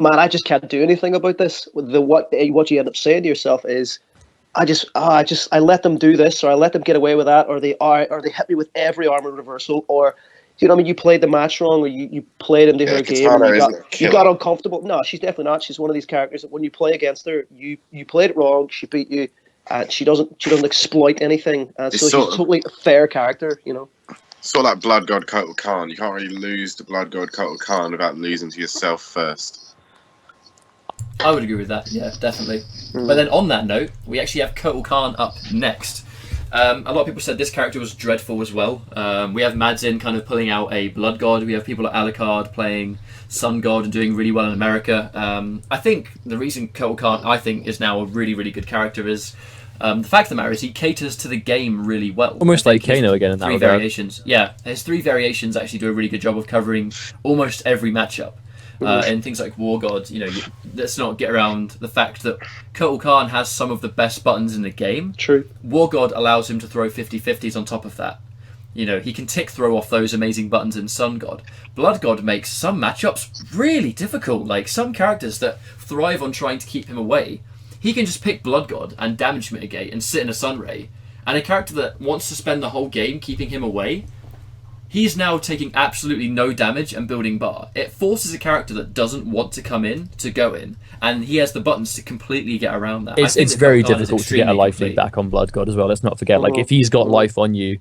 man, I just can't do anything about this. What you end up saying to yourself is, I let them do this, or I let them get away with that, or they hit me with every armor reversal, or you know what I mean, you played the match wrong, or you played into her game, and you got uncomfortable. No, she's definitely not. She's one of these characters that when you play against her, you played it wrong, she beat you, and she doesn't exploit anything. So she's a totally fair character, you know. Sort of like Blood God Kotal Kahn. You can't really lose to Blood God Kotal Kahn without losing to yourself first. I would agree with that, yeah, definitely. But then on that note, we actually have Kotal Kahn up next. A lot of people said this character was dreadful as well. We have Madzin kind of pulling out a Blood God. We have people at Alucard playing Sun God and doing really well in America. I think the reason Kotal Kahn, I think, is now a really, really good character is the fact of the matter is he caters to the game really well. Almost like Kano again in that regard. Variations. Yeah, his 3 variations actually do a really good job of covering almost every matchup. And things like War God, you know, let's not get around the fact that Kotal Kahn has some of the best buttons in the game. True. War God allows him to throw 50-50s on top of that. You know, he can tick throw off those amazing buttons in Sun God. Blood God makes some matchups really difficult. Like some characters that thrive on trying to keep him away, he can just pick Blood God and damage mitigate and sit in a Sun Ray. And a character that wants to spend the whole game keeping him away, he's now taking absolutely no damage and building bar. It forces a character that doesn't want to come in to go in, and he has the buttons to completely get around that. It's very difficult to get a life lead back on Blood God as well. Let's not forget, like if he's got life on you,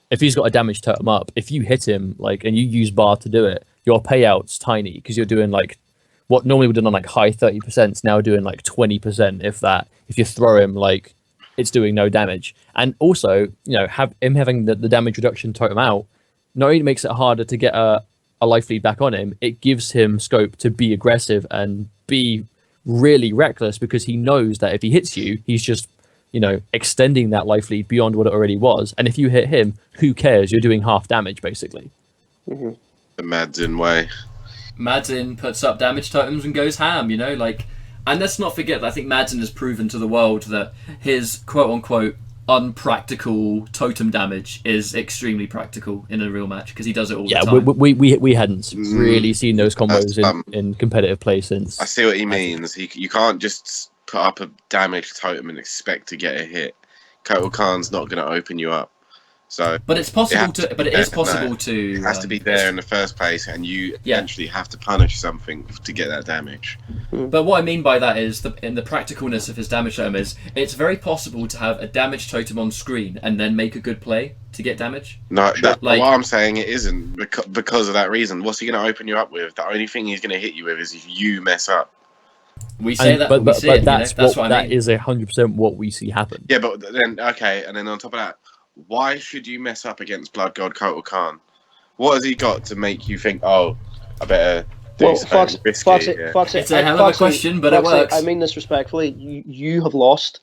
if he's got a damage totem up, if you hit him like and you use bar to do it, your payout's tiny because you're doing like what normally would have done on like high 30%, is now doing like 20%, if that. If you throw him, like it's doing no damage. And also, you know, having the damage reduction totem out not only makes it harder to get a life lead back on him, it gives him scope to be aggressive and be really reckless because he knows that if he hits you, he's just, you know, extending that life lead beyond what it already was. And if you hit him, who cares? You're doing half damage, basically. The Madzin way. Madzin puts up damage totems and goes ham, you know, like, and let's not forget that I think Madzin has proven to the world that his quote-unquote unpractical totem damage is extremely practical in a real match because he does it all the time. Yeah, we hadn't really seen those combos in competitive play since. I see what he means. You can't just put up a damage totem and expect to get a hit. Kotal Kahn's not going to open you up. So, but it's possible to. But it is possible to. It has to be there in the first place, and you eventually have to punish something to get that damage. But what I mean by that is, in the practicalness of his damage totem is, it's very possible to have a damage totem on screen and then make a good play to get damage. No, what I'm saying, it isn't because of that reason. What's he going to open you up with? The only thing he's going to hit you with is if you mess up. We say that, but that's what I mean. That is 100% what we see happen. Yeah, but then and then on top of that, why should you mess up against Blood God Kotal Kahn? What has he got to make you think, oh, I better do something risky? Foxy, it's a hell of a question, but it works. I mean this respectfully. You have lost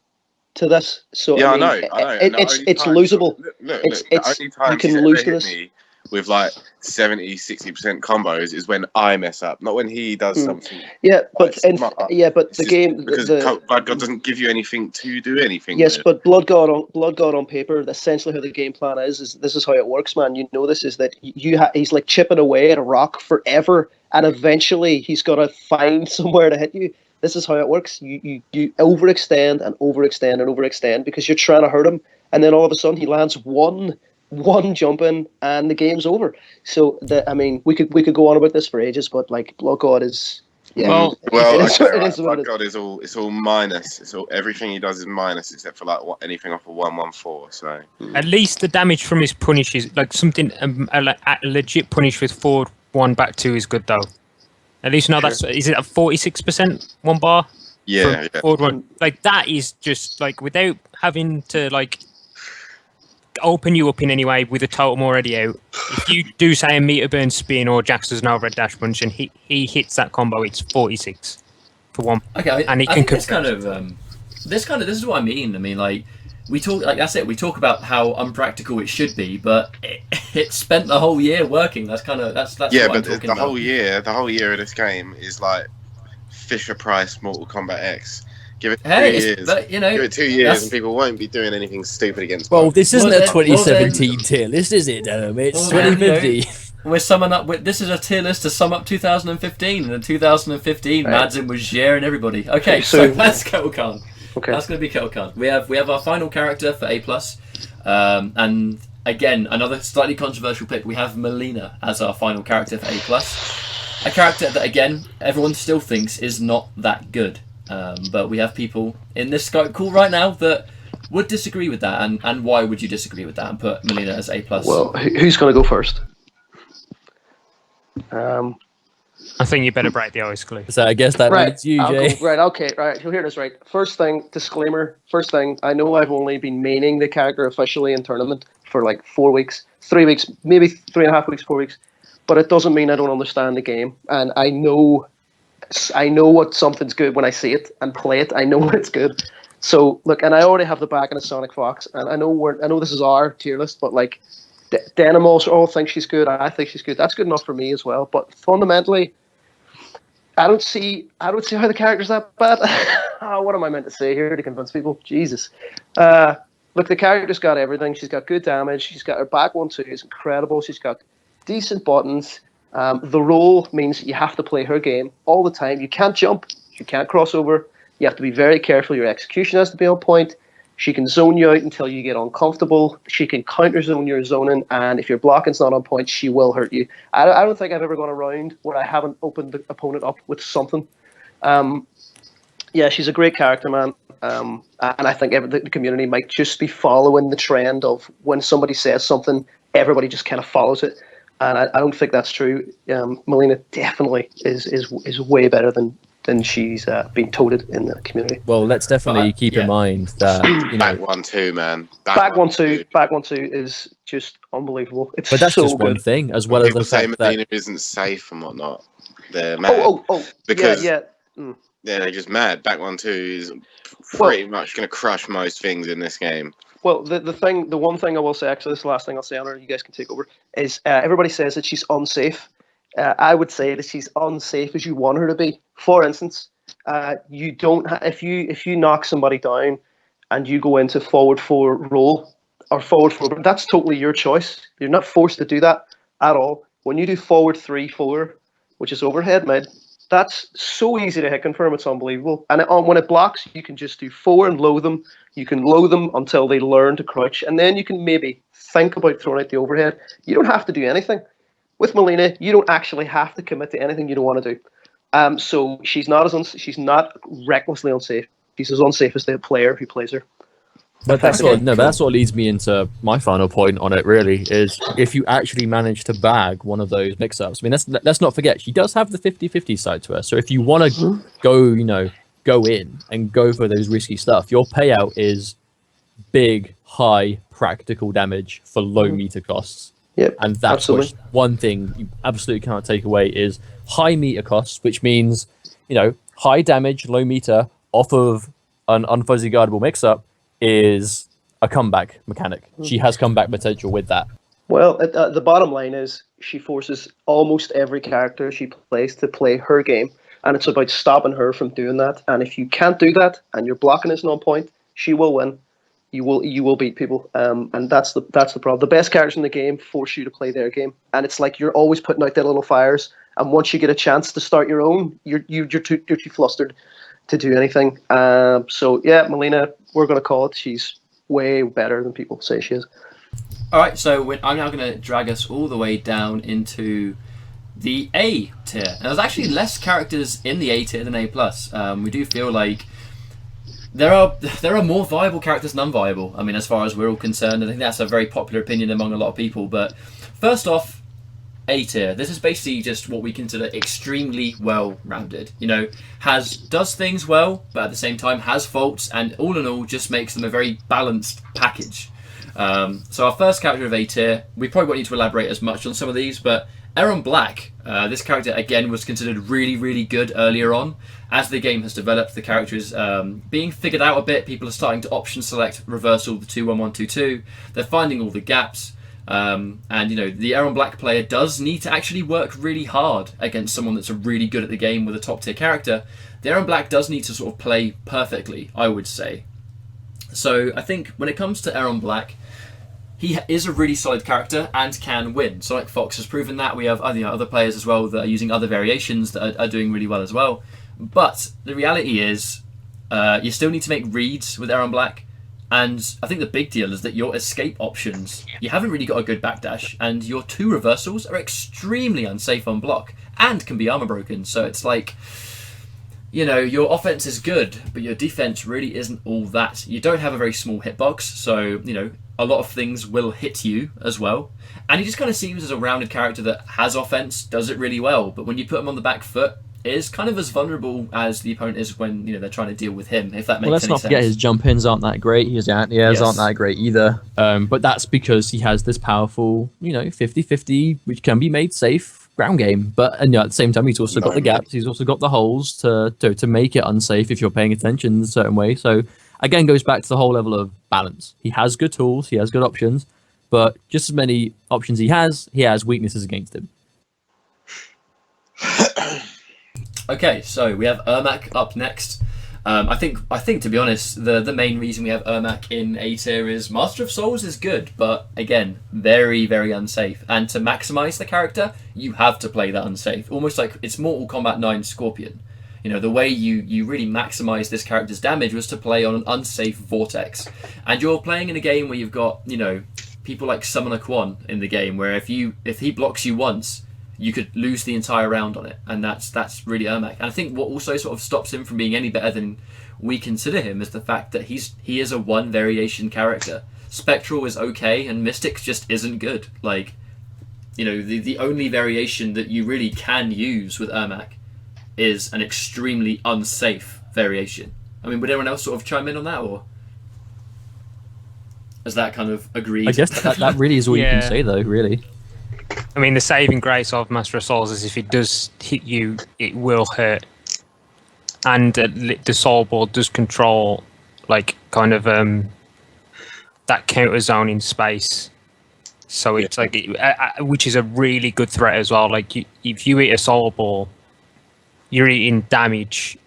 to this, so yeah, I know. It's losable. Look, the only time you can lose to this. with like 70-60% combos is when I mess up, not when he does something. Yeah, but smart. but It's the just game because Blood God doesn't give you anything to do anything. Yes, with. but Blood God on paper, essentially how the game plan is this is how it works, man. You know this is that he's like chipping away at a rock forever, and eventually he's got to find somewhere to hit you. This is how it works. You overextend and overextend and overextend because you're trying to hurt him, and then all of a sudden he lands one jump in and the game's over. So I mean, we could go on about this for ages, but like Blood God is. Yeah, Well, it is what Blood it is. God is all. It's all minus. It's all. Everything he does is minus, except for like anything off of 114. So at least the damage from his punish is like something a legit punish with forward 1 back 2 is good though. At least now that's is it a 46% 1 bar? yeah. Forward 1. Like that is just like without having to like open you up in any way with a totem already out. If you do say a meter burn spin or Jax does an overhead dash punch and he hits that combo, it's 46 for 1. Okay, and he I can think this is what I mean. I mean, like we talk like that's it. We talk about how unpractical it should be, but it spent the whole year working. That's yeah. But the whole year of this game is like Fisher Price Mortal Kombat X. Give it 2 years. But, you know, give it 2 years, and people won't be doing anything stupid against. Well, this isn't a then- 2017 tier list, is it? It's Well, then, 2050. We're summing up. This is a tier list to sum up 2015, and in 2015, Madsen was sharing everybody. Okay, so that's Kotal Kahn. Okay. That's going to be Kotal Kahn. We have our final character for A+, and again another slightly controversial pick. We have Mileena as our final character for A+, a character that again everyone still thinks is not that good. But we have people in this Skype call right now that would disagree with that, and why would you disagree with that and put Mileena as A+? Well, who's going to go first? I think you better break the ice, Glue. So I guess that Right, means you, I'll Jay. go, right, okay, right. You'll hear this right. First thing, disclaimer. First thing, I know I've only been maining the character officially in tournament for like 4 weeks, 3 weeks, maybe 3.5 weeks, 4 weeks, but it doesn't mean I don't understand the game, and I know what something's good when I see it and play it. I know when it's good. So look, and I already have the back in a Sonic Fox, and I know this is our tier list, but like Denim all thinks she's good. I think she's good. That's good enough for me as well. But fundamentally, I don't see how the character's that bad. What am I meant to say here to convince people? Jesus. Look, the character's got everything. She's got good damage. She's got her back 1-2 is incredible. She's got decent buttons. The role means you have to play her game all the time. You can't jump. You can't cross over. You have to be very careful. Your execution has to be on point. She can zone you out until you get uncomfortable. She can counter zone your zoning, and if your blocking's not on point, she will hurt you. I don't think I've ever gone a round where I haven't opened the opponent up with something. Yeah, she's a great character, man. And I think the community might just be following the trend of when somebody says something, everybody just kind of follows it. And I don't think that's true. Mileena definitely is way better than she's been touted in the community. Well, let's definitely keep in mind that back 1-2, man. Back 1-2 is just unbelievable. It's but that's so just good. one thing, as well as People the say fact Mileena that isn't safe and whatnot. They're mad. Because yeah. they're just mad. Back 1-2 is pretty much going to crush most things in this game. Well, the one thing I will say, actually, this is the last thing I'll say on her, you guys can take over, is everybody says that she's unsafe. I would say that she's unsafe as you want her to be. For instance, you don't if you knock somebody down and you go into forward 4 roll or forward 4, that's totally your choice. You're not forced to do that at all. When you do forward 3-4, which is overhead mid, that's so easy to hit confirm. It's unbelievable. And when it blocks, you can just do 4 and low them. You can low them until they learn to crouch, and then you can maybe think about throwing out the overhead. You don't have to do anything. With Mileena, you don't actually have to commit to anything you don't want to do. So she's not recklessly unsafe. She's as unsafe as the player who plays her. But that's what leads me into my final point on it. Really, is if you actually manage to bag one of those mix-ups. I mean, let's not forget she does have the 50-50 side to her. So if you want to go in and go for those risky stuff, your payout is big, high practical damage for low meter costs. Yep, and that's one thing you absolutely cannot take away is high meter costs, which means high damage, low meter off of an unfuzzy guardable mix-up is a comeback mechanic. She has comeback potential with that. Well, the bottom line is she forces almost every character she plays to play her game, and it's about stopping her from doing that. And if you can't do that, and your blocking isn't on point, she will win. You will beat people, and that's the problem. The best characters in the game force you to play their game, and it's like you're always putting out their little fires. And once you get a chance to start your own, you're too flustered to do anything. So yeah, Mileena, we're gonna call it. She's way better than people say she is. All right, so I'm now going to drag us all the way down into the A tier. And there's actually less characters in the A tier than A+. We do feel like there are more viable characters than unviable. I mean, as far as we're all concerned, I think that's a very popular opinion among a lot of people. But first off, A tier. This is basically just what we consider extremely well-rounded. You know, does things well, but at the same time has faults, and all in all, just makes them a very balanced package. So our first character of A tier, we probably won't need to elaborate as much on some of these, but Erron Black. This character again was considered really, really good earlier on. As the game has developed, the character is being figured out a bit. People are starting to option select reversal the 2-1-1-2-2. They're finding all the gaps. And you know, the Erron Black player does need to actually work really hard against someone that's really good at the game with a top tier character. The Erron Black does need to sort of play perfectly, I would say. So I think when it comes to Erron Black, he is a really solid character and can win. So like Fox has proven that. We have other players as well that are using other variations that are doing really well as well. But the reality is, you still need to make reads with Erron Black. And I think the big deal is that your escape options, you haven't really got a good backdash, and your 2 reversals are extremely unsafe on block and can be armor broken. So it's like, you know, your offense is good, but your defense really isn't all that. You don't have a very small hitbox, so, you know, a lot of things will hit you as well. And he just kind of seems as a rounded character that has offense, does it really well, but when you put him on the back foot, is kind of as vulnerable as the opponent is when, you know, they're trying to deal with him, if that makes any sense. Well, let's not forget his jump ins aren't that great. His anti-airs aren't that great either. But that's because he has this powerful, you know, 50-50, which can be made safe ground game. But and, you know, at the same time, he's also got the gaps. He's also got the holes to make it unsafe if you're paying attention in a certain way. So again, goes back to the whole level of balance. He has good tools. He has good options. But just as many options he has weaknesses against him. Okay, so we have Ermac up next. I think to be honest, the main reason we have Ermac in A tier is Master of Souls is good, but again, very, very unsafe. And to maximize the character, you have to play that unsafe. Almost like it's Mortal Kombat 9 Scorpion. You know, the way you really maximize this character's damage was to play on an unsafe Vortex. And you're playing in a game where you've got, you know, people like Summoner Quan in the game, where if he blocks you once, you could lose the entire round on it, and that's really Ermac. And I think what also sort of stops him from being any better than we consider him is the fact that he is a one variation character. Spectral is okay, and Mystics just isn't good. Like, you know, the only variation that you really can use with Ermac is an extremely unsafe variation. I mean, would anyone else sort of chime in on that, or is that kind of agreed? I guess that really is all you can say, though, really. I mean, the saving grace of Master of Souls is if it does hit you, it will hurt. And the Soul Ball does control, like, kind of that counter zone in space. So it's like, which is a really good threat as well. Like, if you hit a Soul Ball, you're eating damage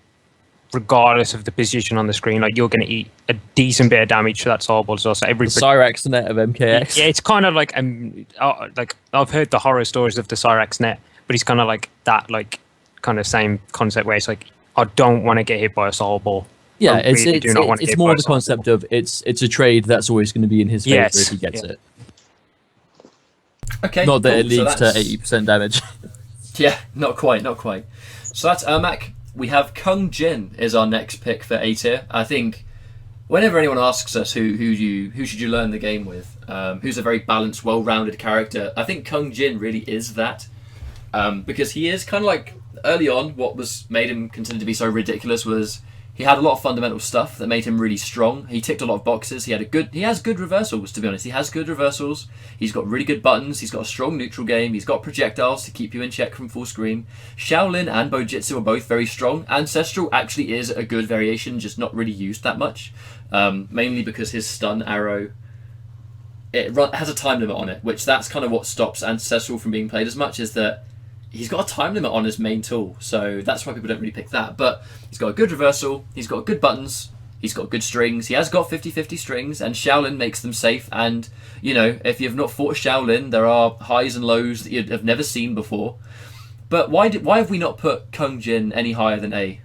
regardless of the position on the screen. Like, you're going to eat a decent bit of damage for that Soul Ball as well. So the Cyrax net of MKX. Yeah, it's kind of like I've heard the horror stories of the Cyrax net, but it's kind of like that, like, kind of same concept where it's like, I don't want to get hit by a Soul Ball. Yeah, it's more the concept of it's a trade that's always going to be in his favor if he gets it. Okay. Not that it leads to 80% damage. Yeah, not quite. So that's Ermac. We have Kung Jin is our next pick for A tier. I think whenever anyone asks us who should you learn the game with, who's a very balanced, well-rounded character, I think Kung Jin really is that. Because he is kind of like, early on, what made him considered to be so ridiculous was he had a lot of fundamental stuff that made him really strong. He ticked a lot of boxes. He has good reversals, to be honest. He has good reversals. He's got really good buttons. He's got a strong neutral game. He's got projectiles to keep you in check from full screen. Shaolin and Bojitsu are both very strong. Ancestral actually is a good variation, just not really used that much. Mainly because his stun arrow has a time limit on it, which that's kind of what stops Ancestral from being played as much, is that he's got a time limit on his main tool, so that's why people don't really pick that. But he's got a good reversal, he's got good buttons, he's got good strings, he has got 50-50 strings, and Shaolin makes them safe. And, you know, if you've not fought Shaolin, there are highs and lows that you have never seen before. But why have we not put Kung Jin any higher than A?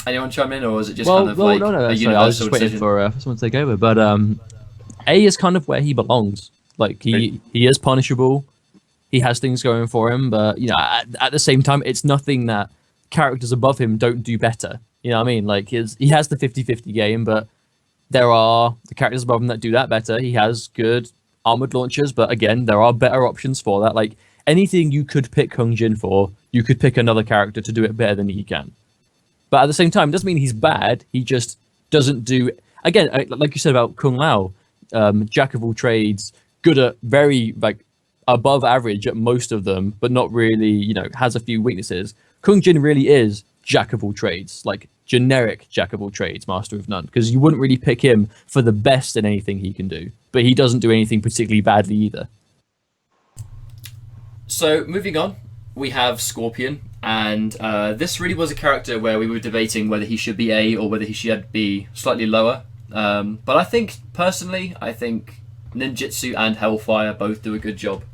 Anyone chime in, or is it just kind of no, a sorry, universal I was just waiting decision? for someone to take over. But A is kind of where he belongs. Like, he is punishable. He has things going for him, but, you know, at the same time, it's nothing that characters above him don't do better. You know what I mean? Like, he has the 50-50 game, but there are the characters above him that do that better. He has good armored launchers, but again, there are better options for that. Like, anything you could pick Kung Jin for, you could pick another character to do it better than he can. But at the same time, it doesn't mean he's bad. He just doesn't do... Again, like you said about Kung Lao, jack of all trades, good at very, like, above average at most of them, but not really, you know, has a few weaknesses. Kung Jin really is jack of all trades, like generic jack of all trades, master of none, because you wouldn't really pick him for the best in anything he can do, but he doesn't do anything particularly badly either. So, moving on, we have Scorpion, and this really was a character where we were debating whether he should be A or whether he should be slightly lower. But I think, personally, Ninjutsu and Hellfire both do a good job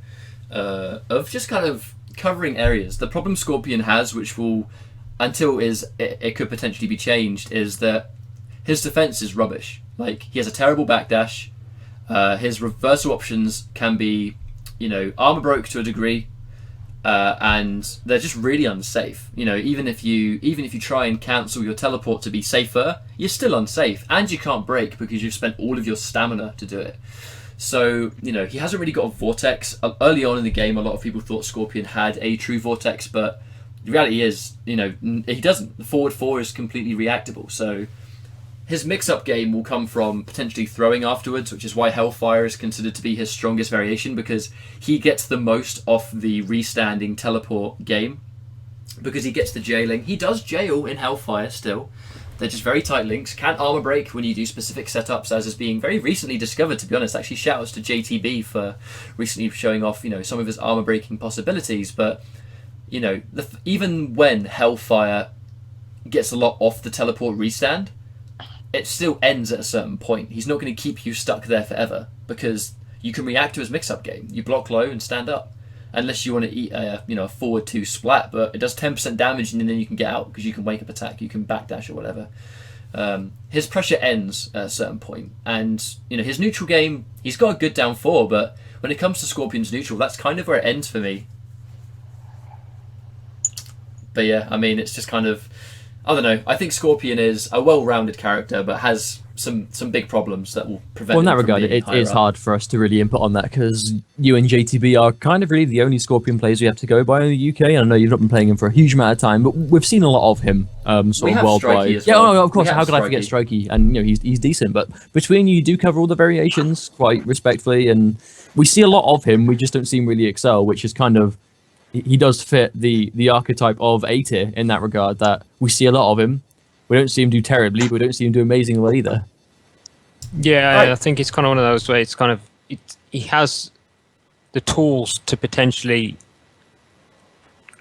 of just kind of covering areas. The problem Scorpion has, which will, until it could potentially be changed, is that his defense is rubbish. Like, he has a terrible backdash. His reversal options can be, you know, armor broke to a degree, and they're just really unsafe. You know, even if you try and cancel your teleport to be safer, you're still unsafe, and you can't break because you've spent all of your stamina to do it. So, you know, he hasn't really got a vortex. Early on in the game, a lot of people thought Scorpion had a true vortex, but the reality is, you know, he doesn't. The forward 4 is completely reactable, so his mix-up game will come from potentially throwing afterwards, which is why Hellfire is considered to be his strongest variation, because he gets the most off the restanding teleport game, because he gets the jailing. He does jail in Hellfire still. They're just very tight links. Can't armor break when you do specific setups, as is being very recently discovered, to be honest. Actually, shout-outs to JTB for recently showing off, you know, some of his armor breaking possibilities. But, you know, even when Hellfire gets a lot off the teleport restand, it still ends at a certain point. He's not going to keep you stuck there forever, because you can react to his mix-up game. You block low and stand up, unless you want to eat a forward 2 splat, but it does 10% damage and then you can get out because you can wake up attack, you can backdash or whatever. His pressure ends at a certain point, and, you know, his neutral game, he's got a good down 4, but when it comes to Scorpion's neutral, that's kind of where it ends for me. But yeah, I mean, it's just kind of, I don't know. I think Scorpion is a well-rounded character, but has some big problems that will prevent. Well, in that him from regard, being it is hard for us to really input on that, because you and JTB are kind of really the only Scorpion players we have to go by in the UK. And I know you've not been playing him for a huge amount of time, but we've seen a lot of him, sort of worldwide. Strikey as well. Yeah, of course. How could I Strikey. forget Strikey? And, you know, he's decent, but between you do cover all the variations quite respectfully, and we see a lot of him. We just don't see him really excel, which is kind of, he does fit the archetype of A tier in that regard, that we see a lot of him. We don't see him do terribly, but we don't see him do amazing well either. Yeah, Right. I think it's kind of one of those where it's kind of he has the tools to potentially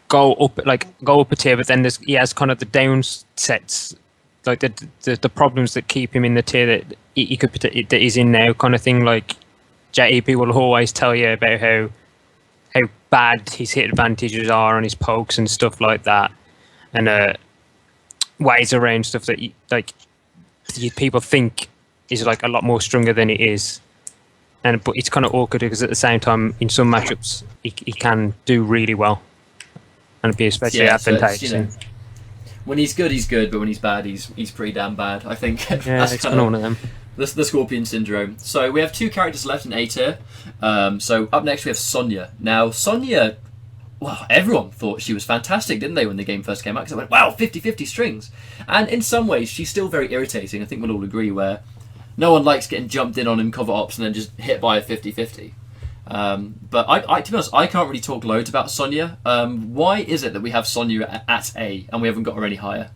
go up a tier, but then he has kind of the downsets, like the problems that keep him in the tier that that he's in now, kind of thing. Like JEP will always tell you about how bad his hit advantages are on his pokes and stuff like that, and ways around stuff that people think is like a lot more stronger than it is, but it's kind of awkward because at the same time in some matchups he can do really well and be especially advantageous. So you know, when he's good, but when he's bad, he's pretty damn bad, I think. Yeah, That's it's kind of one of them. The Scorpion syndrome. So we have 2 characters left in A tier. So up next we have Sonya. Now Sonya, well, everyone thought she was fantastic, didn't they, when the game first came out? Because I went, wow, 50-50 strings. And in some ways she's still very irritating. I think we'll all agree, where no one likes getting jumped in on in cover ops and then just hit by a 50-50. But I, to be honest, I can't really talk loads about Sonya. Why is it that we have Sonya at A and we haven't got her any higher?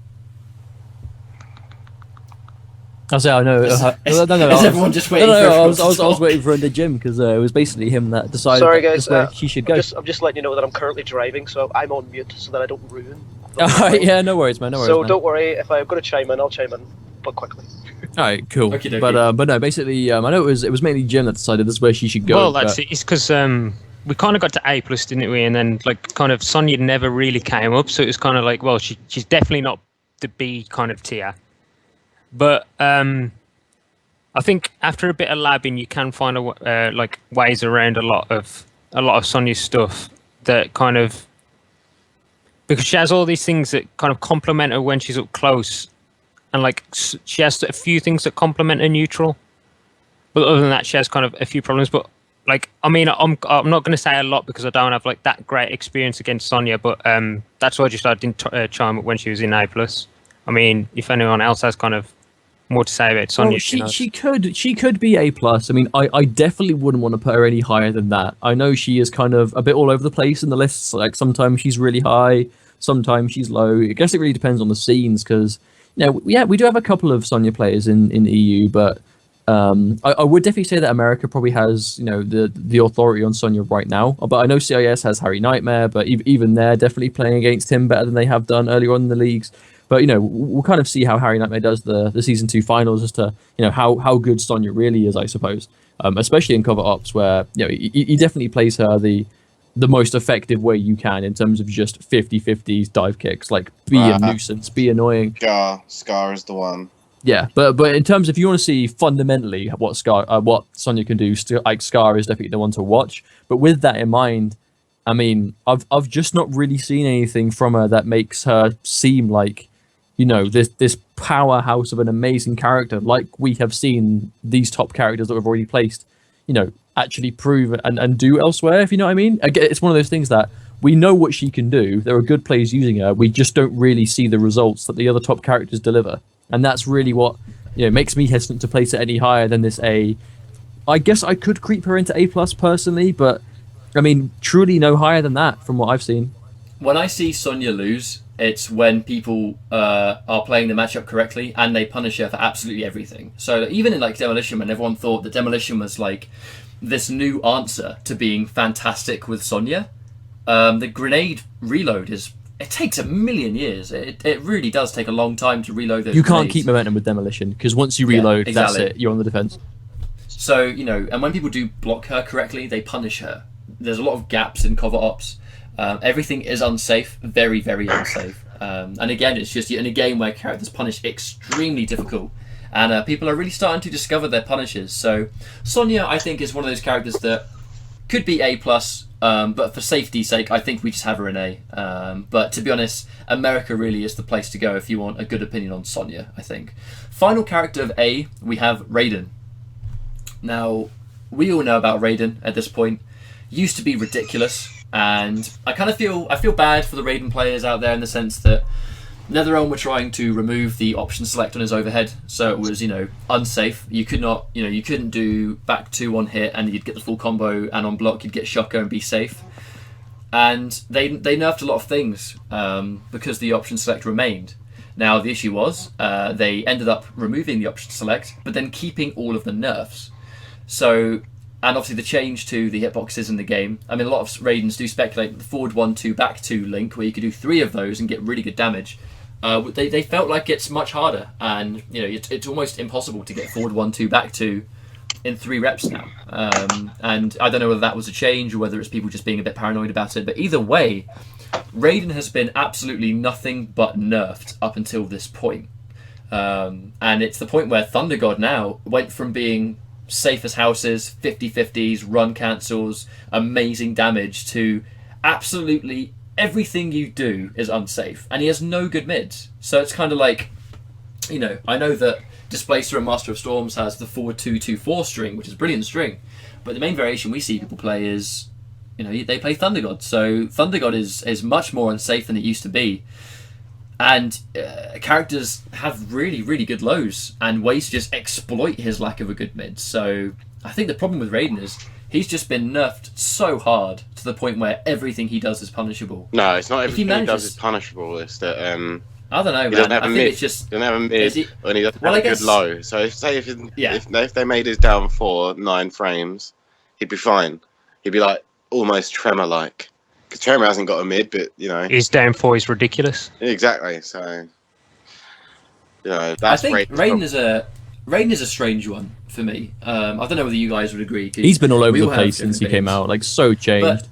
I say I know. Is everyone just waiting? I was waiting for her in the gym because it was basically him that decided. Sorry, guys. That's where she should go. I'm just letting you know that I'm currently driving, so I'm on mute so that I don't ruin. Alright, yeah, no worries, man. So don't worry. If I've got to chime in, I'll chime in, but quickly. Alright, cool. Okey-dokey. But no, basically, I know it was mainly Jim that decided this is where she should go. Well, that's it's because we kind of got to A+, didn't we? And then like kind of Sonya never really came up, so it was kind of like, well, she's definitely not the B kind of tier. But I think after a bit of labbing, you can find like ways around a lot of Sonya's stuff that kind of, because she has all these things that kind of complement her when she's up close, and like she has a few things that complement her neutral. But other than that, she has kind of a few problems. But like, I mean, I'm not going to say a lot because I don't have like that great experience against Sonya. But that's why I didn't chime up when she was in A+. I mean, if anyone else has kind of more to say about Sonya, well, she could be A+. I mean, I definitely wouldn't want to put her any higher than that. I know she is kind of a bit all over the place in the lists. Like sometimes she's really high, sometimes she's low. I guess it really depends on the scenes because, you know, we do have a couple of Sonya players in EU, but I would definitely say that America probably has, you know, the authority on Sonya right now. But I know CIS has Harry Nightmare, but even they're definitely playing against him better than they have done earlier on in the leagues. But, you know, we'll kind of see how Harry Nightmare does the Season 2 finals as to, you know, how good Sonya really is, I suppose. Especially in cover ops where, you know, he definitely plays her the most effective way you can in terms of just 50-50s dive kicks. Like, be a nuisance, be annoying. Scar is the one. Yeah, but in terms of, if you want to see fundamentally what Sonya can do, like Scar is definitely the one to watch. But with that in mind, I mean, I've just not really seen anything from her that makes her seem like, you know, this powerhouse of an amazing character, like we have seen these top characters that we've already placed, you know, actually prove and do elsewhere, if you know what I mean. Again, it's one of those things that we know what she can do. There are good players using her. We just don't really see the results that the other top characters deliver. And that's really what, you know, makes me hesitant to place it any higher than this A. I guess I could creep her into A+ personally, but I mean, truly no higher than that from what I've seen. When I see Sonya lose, it's when people are playing the matchup correctly and they punish her for absolutely everything. So even in like Demolition, when everyone thought that Demolition was like this new answer to being fantastic with Sonya, the grenade reload it takes a million years. It really does take a long time to reload those. You can't grenades. keep momentum with Demolition because once you reload, exactly. That's it. You're on the defense. So, you know, and when people do block her correctly, they punish her. There's a lot of gaps in cover ops. Everything is unsafe, very, very unsafe. And again, it's just in a game where characters punish extremely difficult. And people are really starting to discover their punishes. So Sonya, I think, is one of those characters that could be A+, but for safety's sake, I think we just have her in A. But to be honest, America really is the place to go if you want a good opinion on Sonya, I think. Final character of A, we have Raiden. Now, we all know about Raiden at this point. Used to be ridiculous, and I kind of feel bad for the Raiden players out there in the sense that NetherRealm were trying to remove the option select on his overhead, so it was, you know, unsafe. You could not, you know, you couldn't do back 2 on hit and you'd get the full combo, and on block you'd get shotgun and be safe. And they nerfed a lot of things because the option select remained. Now the issue was they ended up removing the option select, but then keeping all of the nerfs. So, and obviously the change to the hitboxes in the game. I mean, a lot of Raidens do speculate that the forward 1-2 back 2 link, where you could do 3 of those and get really good damage. They felt like it's much harder, and you know it's almost impossible to get forward 1-2 back 2 in 3 reps now. And I don't know whether that was a change or whether it's people just being a bit paranoid about it. But either way, Raiden has been absolutely nothing but nerfed up until this point. And it's the point where Thunder God now went from being safe as houses, 50-50s, run cancels, amazing damage, to absolutely everything you do is unsafe, and he has no good mids. So it's kind of like, you know, I know that Displacer and Master of Storms has the forward 2-2-4 string, which is a brilliant string, but the main variation we see people play is, you know, they play Thunder God. So Thunder God is much more unsafe than it used to be, and characters have really, really good lows and ways to just exploit his lack of a good mid. So I think the problem with Raiden is he's just been nerfed so hard to the point where everything he does is punishable. No, it's not everything he manages... does is punishable. It's that I don't know, He man. doesn't have I a think mid. it's just. He doesn't have a Is mid, he- and he doesn't Well, have I a guess- good low. So Yeah. if they made his down 9 frames, he'd be fine. He'd be like almost Tremor like. Because Tremor hasn't got a mid, but His down 4 is ridiculous. exactly. So I that's think Raiden's Raiden is a strange one for me. I don't know whether you guys would agree. 'Cause He's been all over we the all have place since he different came opinions. out, like so changed. But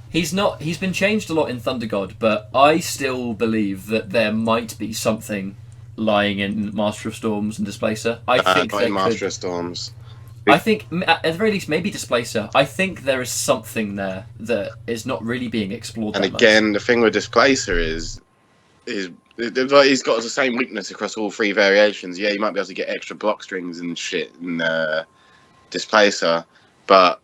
he's not. He's been changed a lot in Thunder God, but I still believe that there might be something lying in Master of Storms and Displacer. I think not there in could. Master of Storms. I think at the very least, maybe Displacer. I think there is something there that is not really being explored. And that much. again, the thing with Displacer is he's got the same weakness across all 3 variations. Yeah, you might be able to get extra block strings and shit in Displacer, but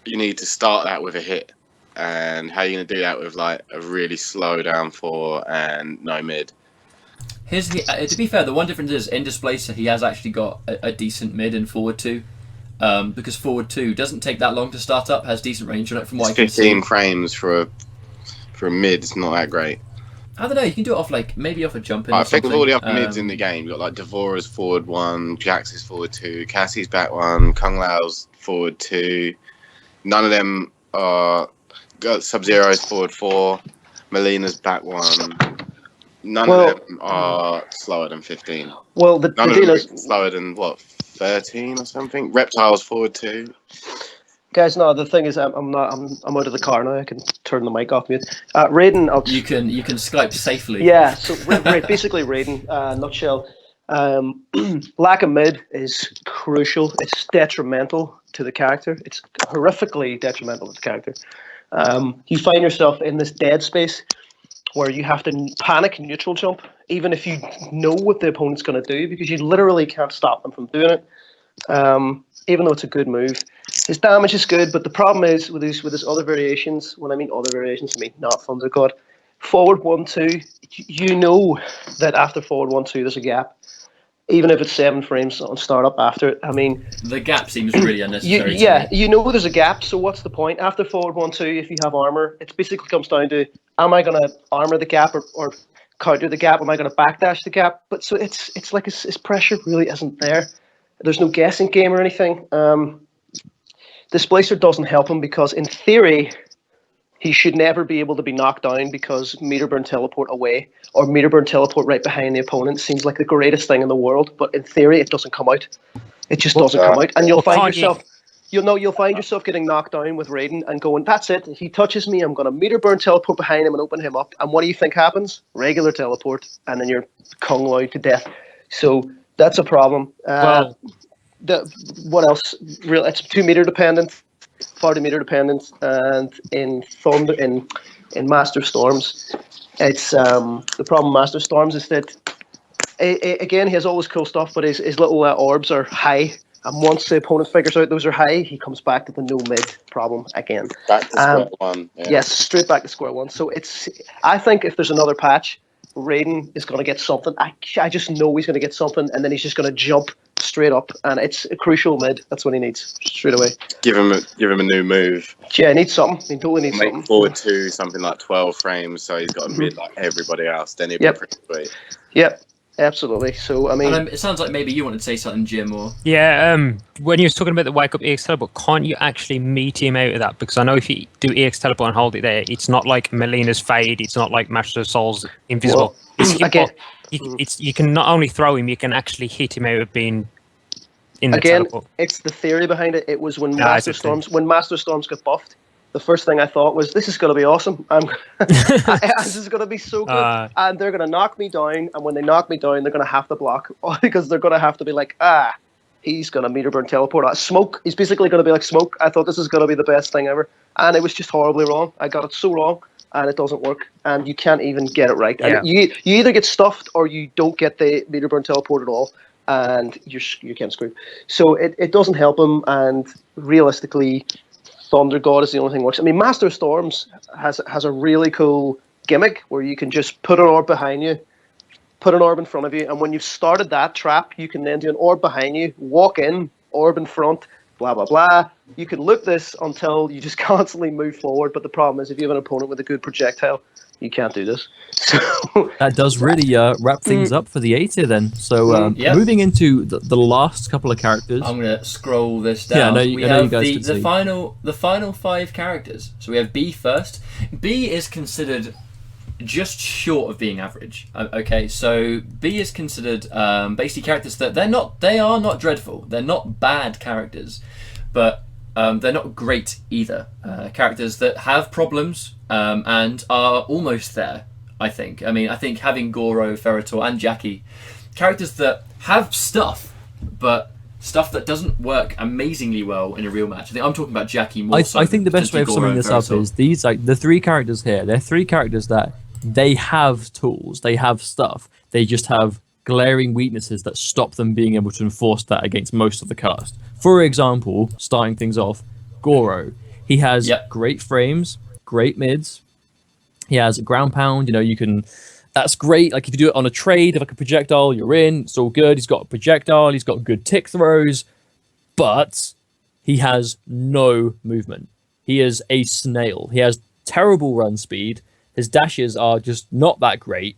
you need to start that with a hit. And how are you going to do that with like a really slow down 4 and no mid? To be fair, the one difference is in Displacer he has actually got a decent mid in forward 2. Because forward 2 doesn't take that long to start up, has decent range on it from what I can see. 15 frames for a mid. It's not that great. I don't know. You can do it off maybe off a jumping. I or think with something. all the upper mids in the game, you've got like Dvorah's forward 1, Jax's forward 2, Cassie's back 1, Kung Lao's forward 2. None of them are got Sub-Zero's forward 4, Mileena's back 1. None of them are slower than 15. Well, the None of deal them is, are slower than what, 13 or something. Reptile's forward 2. guys. No, the thing is, I'm out of the car now. I can turn the mic off mute. Raiden, You can Skype safely. yeah. So basically, Raiden, nutshell. Lack of mid is crucial. It's detrimental to the character. It's horrifically detrimental to the character. You find yourself in this dead space where you have to panic neutral jump, even if you know what the opponent's going to do, because you literally can't stop them from doing it. Even though it's a good move, his damage is good, but the problem is with his other variations. When I mean other variations, I mean not Thunder God. Forward 1-2, you know that after forward 1-2 there's a gap, even if it's 7 frames on startup after it. I mean, The gap seems really unnecessary. you know there's a gap, so what's the point? After forward 1-2, if you have armor, it basically comes down to, am I going to armor the gap or counter the gap? Am I going to backdash the gap? But so it's like his pressure really isn't there. There's no guessing game or anything. Displacer doesn't help him because in theory, he should never be able to be knocked down because meter burn teleport away or meter burn teleport right behind the opponent seems like the greatest thing in the world. But in theory, it doesn't come out. It just doesn't come out, and you'll find yourself getting knocked down with Raiden and going, that's it. If he touches me, I'm going to meter burn teleport behind him and open him up. And what do you think happens? Regular teleport, and then you're Kung Lao to death. So that's a problem. What else? It's 2 meter dependent, 40 meter dependent, and in Thunder in Master Storms, it's the problem. Master Storms is that again he has all this cool stuff, but his little orbs are high. And once the opponent figures out those are high, he comes back to the no mid problem again. Back to square 1. Yeah. Yes, straight back to square 1. So I think if there's another patch, Raiden is going to get something. I just know he's going to get something, and then he's just going to jump straight up, and it's a crucial mid. That's what he needs straight away. Give him a new move. Yeah, he needs something. He totally needs Make something. forward 2 something like 12 frames, so he's got a mid like everybody else. Then he'll be pretty sweet. Yep, absolutely. So I mean, it sounds like maybe you wanted to say something, Jim, or Yeah, when you were talking about the wake up EX teleport, can't you actually meet him out of that? Because I know if you do EX teleport and hold it there, it's not like Mileena's fade, it's not like Master of Souls invisible. You can not only throw him, you can actually hit him out of being in the teleport. it's the theory behind it. It was when Master Storms got buffed. The first thing I thought was, this is going to be awesome. This is going to be so good. And they're going to knock me down. And when they knock me down, they're going to have to block because they're going to have to be like, he's going to meter burn teleport. Smoke. He's basically going to be like Smoke. I thought this is going to be the best thing ever. And it was just horribly wrong. I got it so wrong. And it doesn't work. And you can't even get it right. Yeah. And you either get stuffed or you don't get the meter burn teleport at all. And you can't screw. So it doesn't help him. And realistically, Thunder God is the only thing that works. I mean, Master of Storms has a really cool gimmick where you can just put an orb behind you, put an orb in front of you, and when you've started that trap, you can then do an orb behind you, walk in, orb in front, blah, blah, blah. You can loop this until you just constantly move forward, but the problem is if you have an opponent with a good projectile, you can't do this. So That does really wrap things up for the A tier then. So Yep. moving into the last couple of characters. I'm gonna scroll this down. Yeah, I know we you have guys can the see. final 5 characters. So we have B first. B is considered just short of being average. Okay, so B is considered basically characters that they are not dreadful. They're not bad characters, but they're not great either. Characters that have problems and are almost there. I think. I mean, I think having Goro, Ferra Torr, and Jacqui, characters that have stuff, but stuff that doesn't work amazingly well in a real match. I think I'm talking about Jacqui more. I think the best way of summing this up is these, like the 3 characters here. They're 3 characters that they have tools, they have stuff. They just have glaring weaknesses that stop them being able to enforce that against most of the cast. For example, starting things off, Goro. He has great frames, great mids. He has a ground pound, that's great. Like if you do it on a trade, like a projectile, you're in, it's all good. He's got a projectile, he's got good tick throws, but he has no movement. He is a snail. He has terrible run speed. His dashes are just not that great.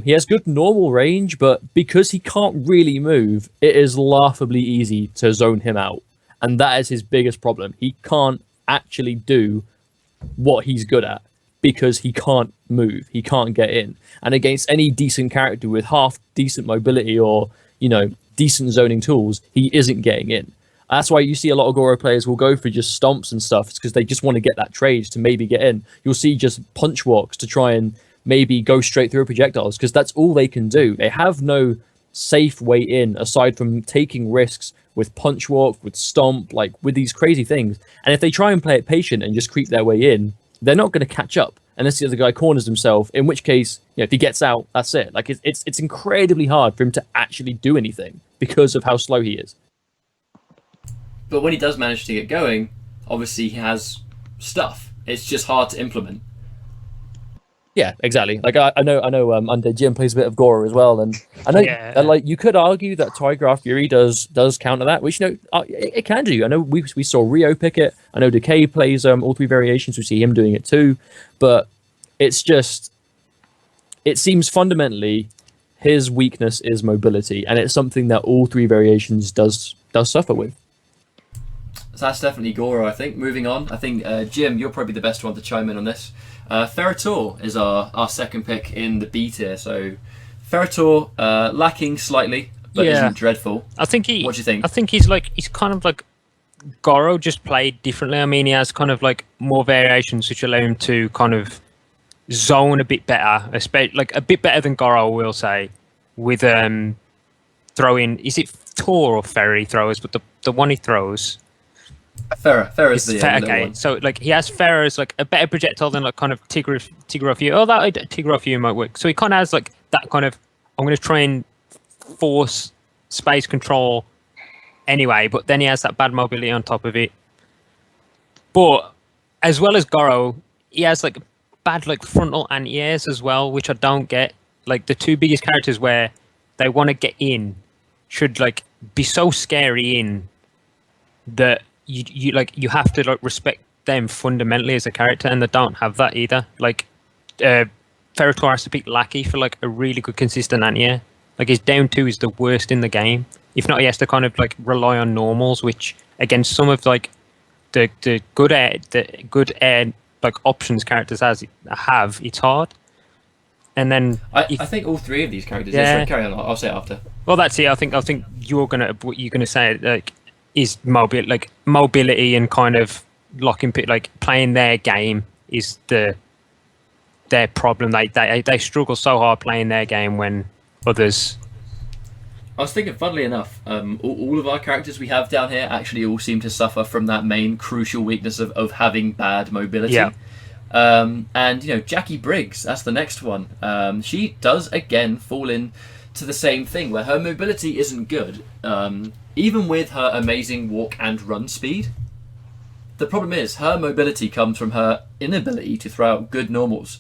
He has good normal range, but because he can't really move, it is laughably easy to zone him out. And that is his biggest problem. He can't actually do what he's good at because he can't move. He can't get in. And against any decent character with half decent mobility or, decent zoning tools, he isn't getting in. That's why you see a lot of Goro players will go for just stomps and stuff. It's because they just want to get that trade to maybe get in. You'll see just punch walks to try and maybe go straight through projectiles because that's all they can do. They have no safe way in aside from taking risks with punch walk, with stomp, like with these crazy things. And if they try and play it patient and just creep their way in, they're not going to catch up unless the other guy corners himself, in which case, if he gets out, that's it. Like it's incredibly hard for him to actually do anything because of how slow he is. But when he does manage to get going, obviously he has stuff. It's just hard to implement. Yeah, exactly. Like I know Undead Jim plays a bit of Goro as well, and I know like you could argue that Tigraph Fury does counter that, which it can do. I know we saw Rio pick it. I know Decay plays all 3 variations. We see him doing it too, but it seems fundamentally his weakness is mobility, and it's something that all 3 variations does suffer with. So that's definitely Goro, I think. Moving on, I think Jim, you're probably the best one to chime in on this. Ferra Torr is our second pick in the B tier. So Ferra Torr, lacking slightly, but isn't dreadful. What do you think? I think he's kind of like Goro, just played differently. I mean, he has kind of like more variations which allow him to kind of zone a bit better, especially like a bit better than Goro, we'll say, with throwing. Is it Torr or Ferra he throws? But the one he throws. Ferra's the okay. one. So like he has Ferra as like a better projectile than like kind of Tigre Fury. Oh, that Tigre Fury might work. So he kind of has like that kind of. I'm going to try and force space control anyway, but then he has that bad mobility on top of it. But as well as Goro, he has like bad like frontal anti-airs as well, which I don't get. Like the 2 biggest characters where they want to get in should like be so scary in that. You have to like respect them fundamentally as a character, and they don't have that either. Like Ferra Torr has to pick Lackey for like a really good consistent anti-air. Like his down 2 is the worst in the game. If not, he has to kind of like rely on normals, which against some of like the good air like options characters have, it's hard. And then I think all 3 of these characters. Yeah, sorry, carry on. I'll say it after. Well, that's it. I think you're gonna say like. Is mobility and kind of locking like playing their game is their problem. They struggle so hard playing their game when others. I was thinking, funnily enough, all of our characters we have down here actually all seem to suffer from that main crucial weakness of having bad mobility. Yeah. And Jacqui Briggs, that's the next one. She does again fall in to the same thing where her mobility isn't good. Even with her amazing walk and run speed, the problem is her mobility comes from her inability to throw out good normals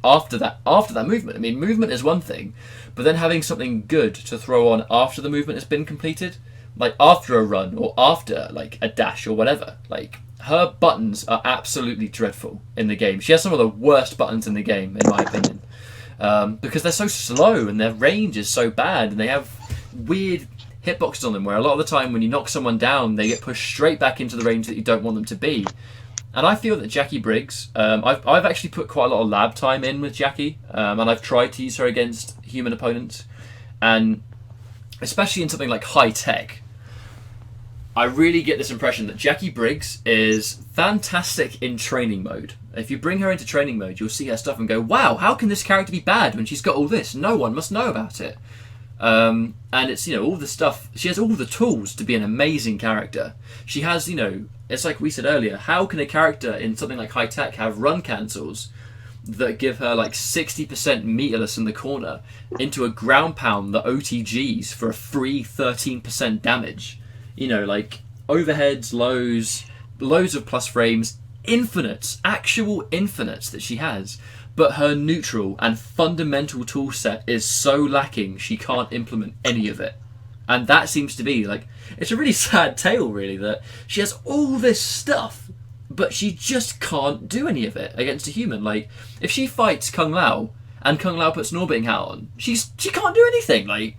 after that movement. I mean, movement is one thing, but then having something good to throw on after the movement has been completed, like after a run or after like a dash or whatever. Like her buttons are absolutely dreadful in the game. She has some of the worst buttons in the game, in my opinion, because they're so slow and their range is so bad, and they have weird hitboxes on them where a lot of the time when you knock someone down, they get pushed straight back into the range that you don't want them to be. And I feel that Jacqui Briggs, I've actually put quite a lot of lab time in with Jacqui, and I've tried to use her against human opponents, and especially in something like high tech, I really get this impression that Jacqui Briggs is fantastic in training mode. If you bring her into training mode, you'll see her stuff and go, wow, how can this character be bad when she's got all this? No one must know about it. And it's, all the stuff, she has all the tools to be an amazing character. She has, it's like we said earlier, how can a character in something like high tech have run cancels that give her like 60% meterless in the corner into a ground pound that OTGs for a free 13% damage? Like overheads, loads of plus frames, infinites, actual infinites that she has. But her neutral and fundamental tool set is so lacking, she can't implement any of it. And that seems to be like, it's a really sad tale really, that she has all this stuff, but she just can't do any of it against a human. Like, if she fights Kung Lao, and Kung Lao puts an orbiting hat on, she can't do anything. Like,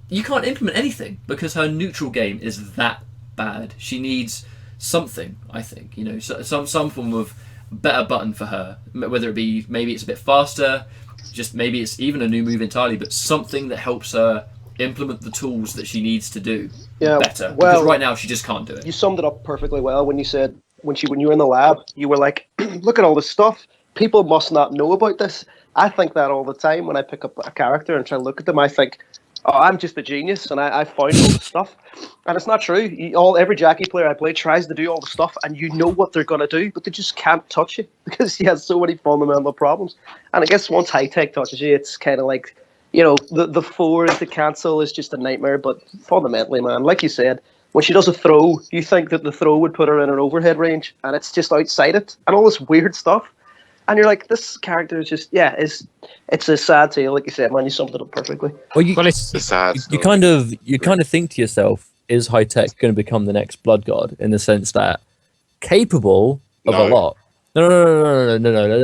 you can't implement anything, because her neutral game is that bad. She needs something, I think, some form of better button for her, whether it be maybe it's a bit faster, just maybe it's even a new move entirely, but something that helps her implement the tools that she needs to do better. Because right now she just can't do it. You summed it up perfectly well when you said when you were in the lab, you were like, look at all this stuff. People must not know about this. I think that all the time when I pick up a character and try to look at them. I think, oh, I'm just a genius and I found all the stuff. And it's not true. Every Jacqui player I play tries to do all the stuff, and you know what they're going to do, but they just can't touch you because she has so many fundamental problems. And I guess once high tech touches you, it's kind of like, the 4 into cancel is just a nightmare. But fundamentally, man, like you said, when she does a throw, you think that the throw would put her in an overhead range, and it's just outside it, and all this weird stuff. And you're like, this character is just, it's a sad tale, like you said, man. You summed it up perfectly. Well, It's a sad you story. kind of think to yourself, is high tech going to become the next blood god, in the sense that capable of a lot? No.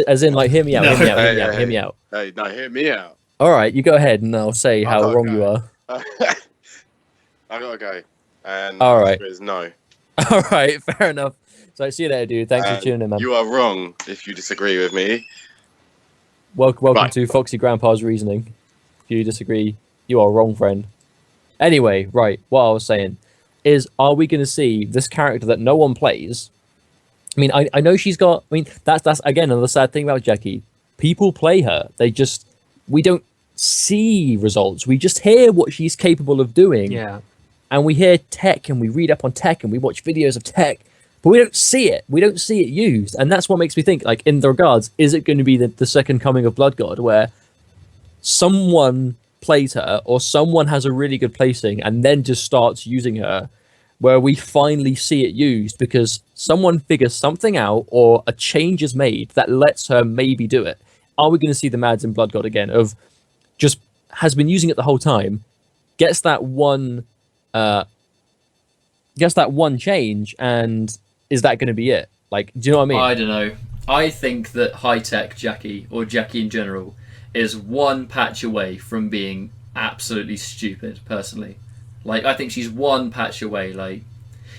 As in, like, hear me out, hear me out. Hey, now hear me out. All right, you go ahead, and I'll say how wrong you are. I gotta go. And all right, the answer is no. All right, fair enough. So see you later, dude. Thanks for tuning in, man. You are wrong if you disagree with me. Welcome to Foxy Grandpa's reasoning. If you disagree, you are wrong, friend. Anyway, right, what I was saying is, are we going to see this character that no one plays? I mean, I know she's got... I mean, that's again, another sad thing about Jacqui. People play her. We don't see results. We just hear what she's capable of doing. Yeah. And we hear tech, and we read up on tech, and we watch videos of tech, but we don't see it. We don't see it used. And that's what makes me think, like, in the regards, is it going to be the second coming of Blood God, where someone plays her, or someone has a really good placing and then just starts using her, where we finally see it used because someone figures something out or a change is made that lets her maybe do it? Are we going to see the Mads in Blood God again, of just has been using it the whole time, gets that one change, and is that going to be it? Like, do you know what I mean? I don't know. I think that high-tech Jacqui, or Jacqui in general, is one patch away from being absolutely stupid, personally. Like, I think she's one patch away. Like,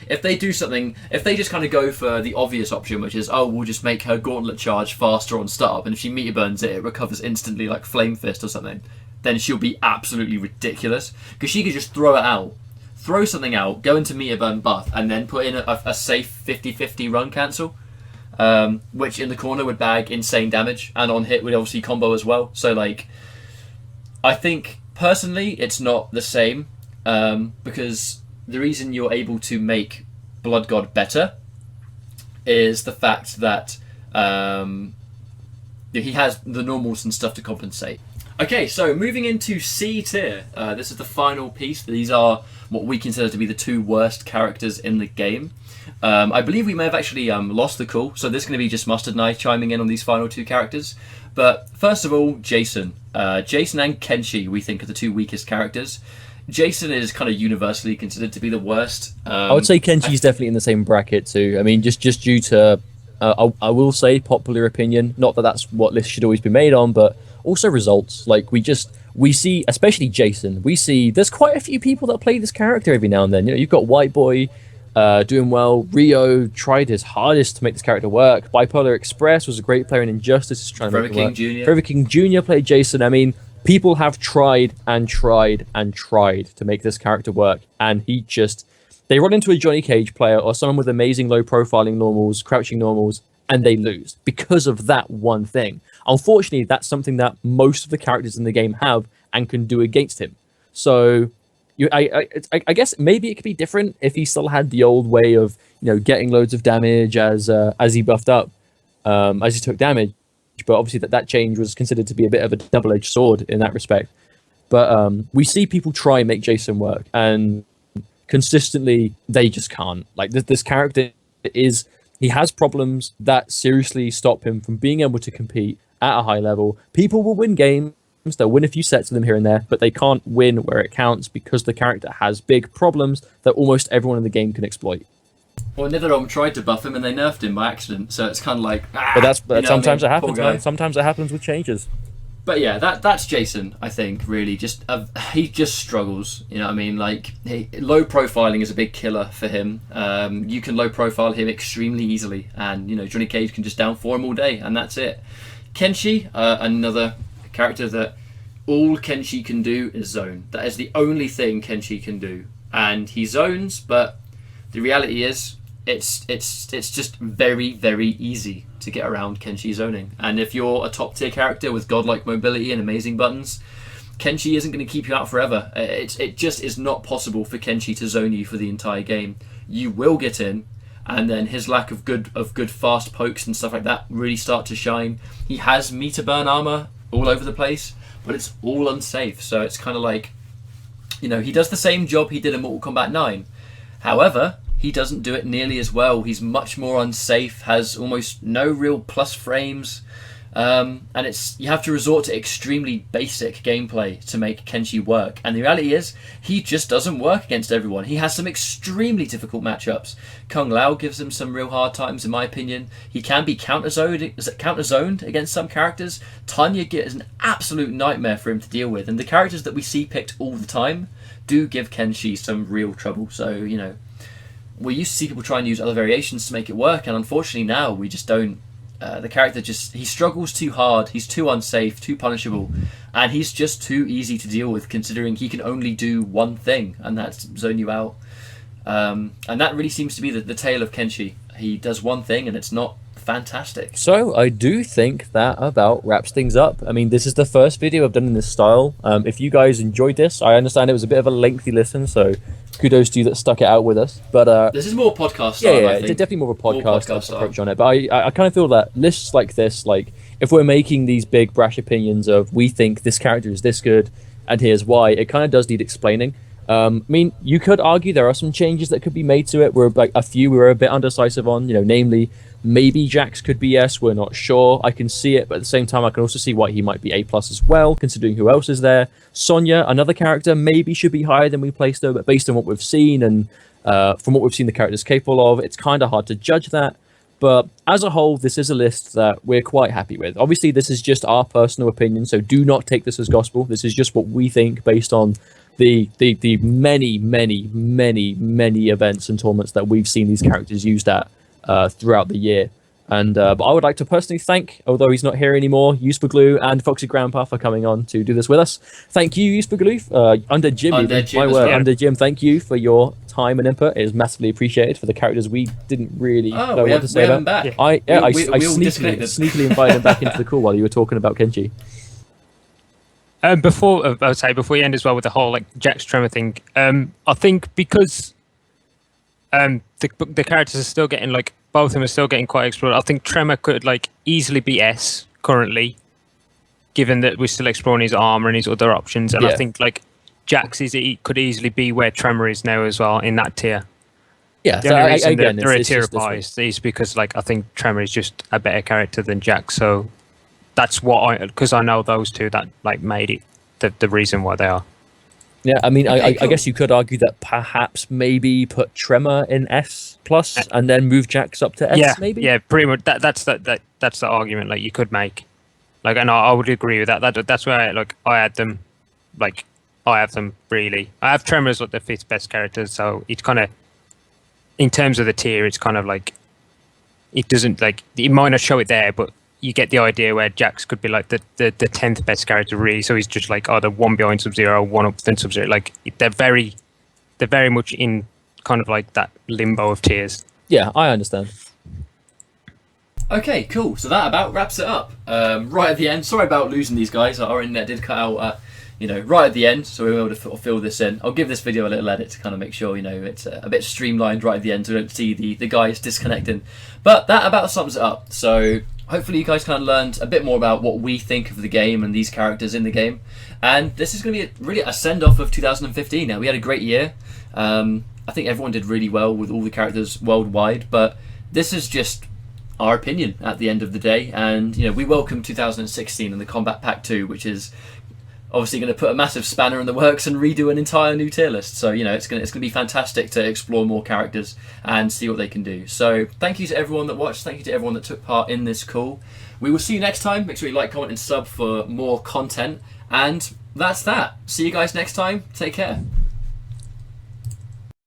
if they do something, if they just kind of go for the obvious option, which is, oh, we'll just make her gauntlet charge faster on startup, and if she meter burns it, it recovers instantly like Flame Fist or something, then she'll be absolutely ridiculous. Because she could just throw it out, throw something out, go into meter burn buff, and then put in a safe 50-50 run cancel. Which in the corner would bag insane damage, and on hit would obviously combo as well. So, like, I think personally it's not the same, because the reason you're able to make Blood God better is the fact that he has the normals and stuff to compensate. Okay, so moving into C tier, this is the final piece. These are what we consider to be the 2 worst characters in the game. I believe we may have actually lost the call, so this is going to be just Mustard and I chiming in on these final 2 characters. But first of all, Jason. Jason and Kenshi, we think, are the 2 weakest characters. Jason is kind of universally considered to be the worst. I would say Kenshi's definitely in the same bracket too. I mean, just due to, I will say popular opinion. Not that that's what lists should always be made on, but also results. Like we see, especially Jason. We see there's quite a few people that play this character every now and then. You know, you've got White Boy doing well. Rio tried his hardest to make this character work. Bipolar Express was a great player in Injustice. Is trying to make it work. Forever King Jr. played Jason. I mean, people have tried and tried and tried to make this character work, and they run into a Johnny Cage player or someone with amazing low profiling normals, crouching normals, and they lose because of that one thing. Unfortunately, that's something that most of the characters in the game have and can do against him. So I guess maybe it could be different if he still had the old way of, you know, getting loads of damage as he buffed up, as he took damage. But obviously that change was considered to be a bit of a double-edged sword in that respect. But we see people try and make Jason work, and consistently they just can't. Like this character he has problems that seriously stop him from being able to compete at a high level. People will win games, they'll win a few sets of them here and there, but they can't win where it counts because the character has big problems that almost everyone in the game can exploit. Well, Nithodom tried to buff him and they nerfed him by accident, so it's kind of like... But sometimes it happens, man. Sometimes it happens with changes. But yeah, that's Jason, I think, really. He just struggles, you know what I mean? Like, low profiling is a big killer for him. You can low profile him extremely easily, and, you know, Johnny Cage can just down 4 him all day, and that's it. Kenshi, another character that all Kenshi can do is zone. That is the only thing Kenshi can do. And he zones, but the reality is, it's just very, very easy to get around Kenshi zoning. And if you're a top tier character with godlike mobility and amazing buttons, Kenshi isn't going to keep you out forever. It just is not possible for Kenshi to zone you for the entire game. You will get in, and then his lack of good fast pokes and stuff like that really start to shine. He has meter burn armor all over the place, but it's all unsafe. So it's kind of like, you know, he does the same job he did in Mortal Kombat 9. However, he doesn't do it nearly as well. He's much more unsafe, has almost no real plus frames, and you have to resort to extremely basic gameplay to make Kenshi work. And the reality is, he just doesn't work against everyone. He has some extremely difficult matchups. Kung Lao gives him some real hard times, in my opinion. He can be counter-zoned against some characters. Tanya is an absolute nightmare for him to deal with, and the characters that we see picked all the time do give Kenshi some real trouble. So, you know, we used to see people try and use other variations to make it work, and unfortunately now we just don't. The character he struggles too hard, he's too unsafe, too punishable, and he's just too easy to deal with considering he can only do one thing, and that's zone you out. And that really seems to be the tale of Kenshi. He does one thing and it's not fantastic. So I do think that about wraps things up. I mean, this is the first video I've done in this style. If you guys enjoyed this, I understand it was a bit of a lengthy listen, so kudos to you that stuck it out with us. But this is more podcast style, yeah, I think. it's definitely more of a podcast approach on it. But I kind of feel that lists like this, like if we're making these big brash opinions of we think this character is this good and here's why, it kind of does need explaining. I mean, you could argue there are some changes that could be made to it. We're like a few we were a bit undecisive on, you know, namely maybe Jax could be S, we're not sure. I can see it, but at the same time I can also see why he might be A+ as well, considering who else is there. Sonya, another character, maybe should be higher than we placed her, but based on what we've seen and from what we've seen the character's capable of, it's kind of hard to judge that. But as a whole, this is a list that we're quite happy with. Obviously, this is just our personal opinion, so do not take this as gospel. This is just what we think based on the many events and tournaments that we've seen these characters used at throughout the year. And but I would like to personally thank, although he's not here anymore, Use for Glue and Foxy Grandpa for coming on to do this with us. Thank you, Use for Glue. Under Jim, Under Jim, thank you for your time and input. It is massively appreciated for the characters we didn't really know what to say about. Back. I sneakily invited him back into the call while you were talking about Kenshi. Before we end as well with the whole like Jax Tremor thing, I think because the characters are still getting like both of them are still getting quite explored. I think Tremor could like easily be S currently, given that we're still exploring his armor and his other options. And I think like Jax could easily be where Tremor is now as well in that tier. Yeah, the only reason that they're a tier apart is because like I think Tremor is just a better character than Jax. So that's what because I know those two that like made it the reason why they are. Yeah, I mean, Okay, I cool. guess you could argue that perhaps maybe put Tremor in S plus and then move Jax up to S. Yeah, maybe. yeah, pretty much. That's the argument like you could make. Like, and I would agree with that. That's where I had them. Like, I have them really. I have Tremor as like the fifth best characters, so it's kind of, in terms of the tier, it's kind of like, it doesn't like, it might not show it there, but you get the idea where Jax could be like the 10th best character really. So he's just like either one behind Sub-Zero, one up than Sub-Zero. Like they're very much in kind of like that limbo of tiers. Yeah, I understand. Okay, cool. So that about wraps it up. Right at the end. Sorry about losing these guys. Our internet did cut out, right at the end, so we were able to fill this in. I'll give this video a little edit to kind of make sure, it's a bit streamlined right at the end, so we don't see the guys disconnecting. But that about sums it up. So hopefully you guys kind of learned a bit more about what we think of the game and these characters in the game. And this is going to be really a send-off of 2015 now. We had a great year. I think everyone did really well with all the characters worldwide, but this is just our opinion at the end of the day. And, we welcome 2016 and the Combat Pack 2, which is obviously going to put a massive spanner in the works and redo an entire new tier list. So, it's going to be fantastic to explore more characters and see what they can do. So, thank you to everyone that watched. Thank you to everyone that took part in this call. We will see you next time. Make sure you like, comment, and sub for more content. And that's that. See you guys next time. Take care.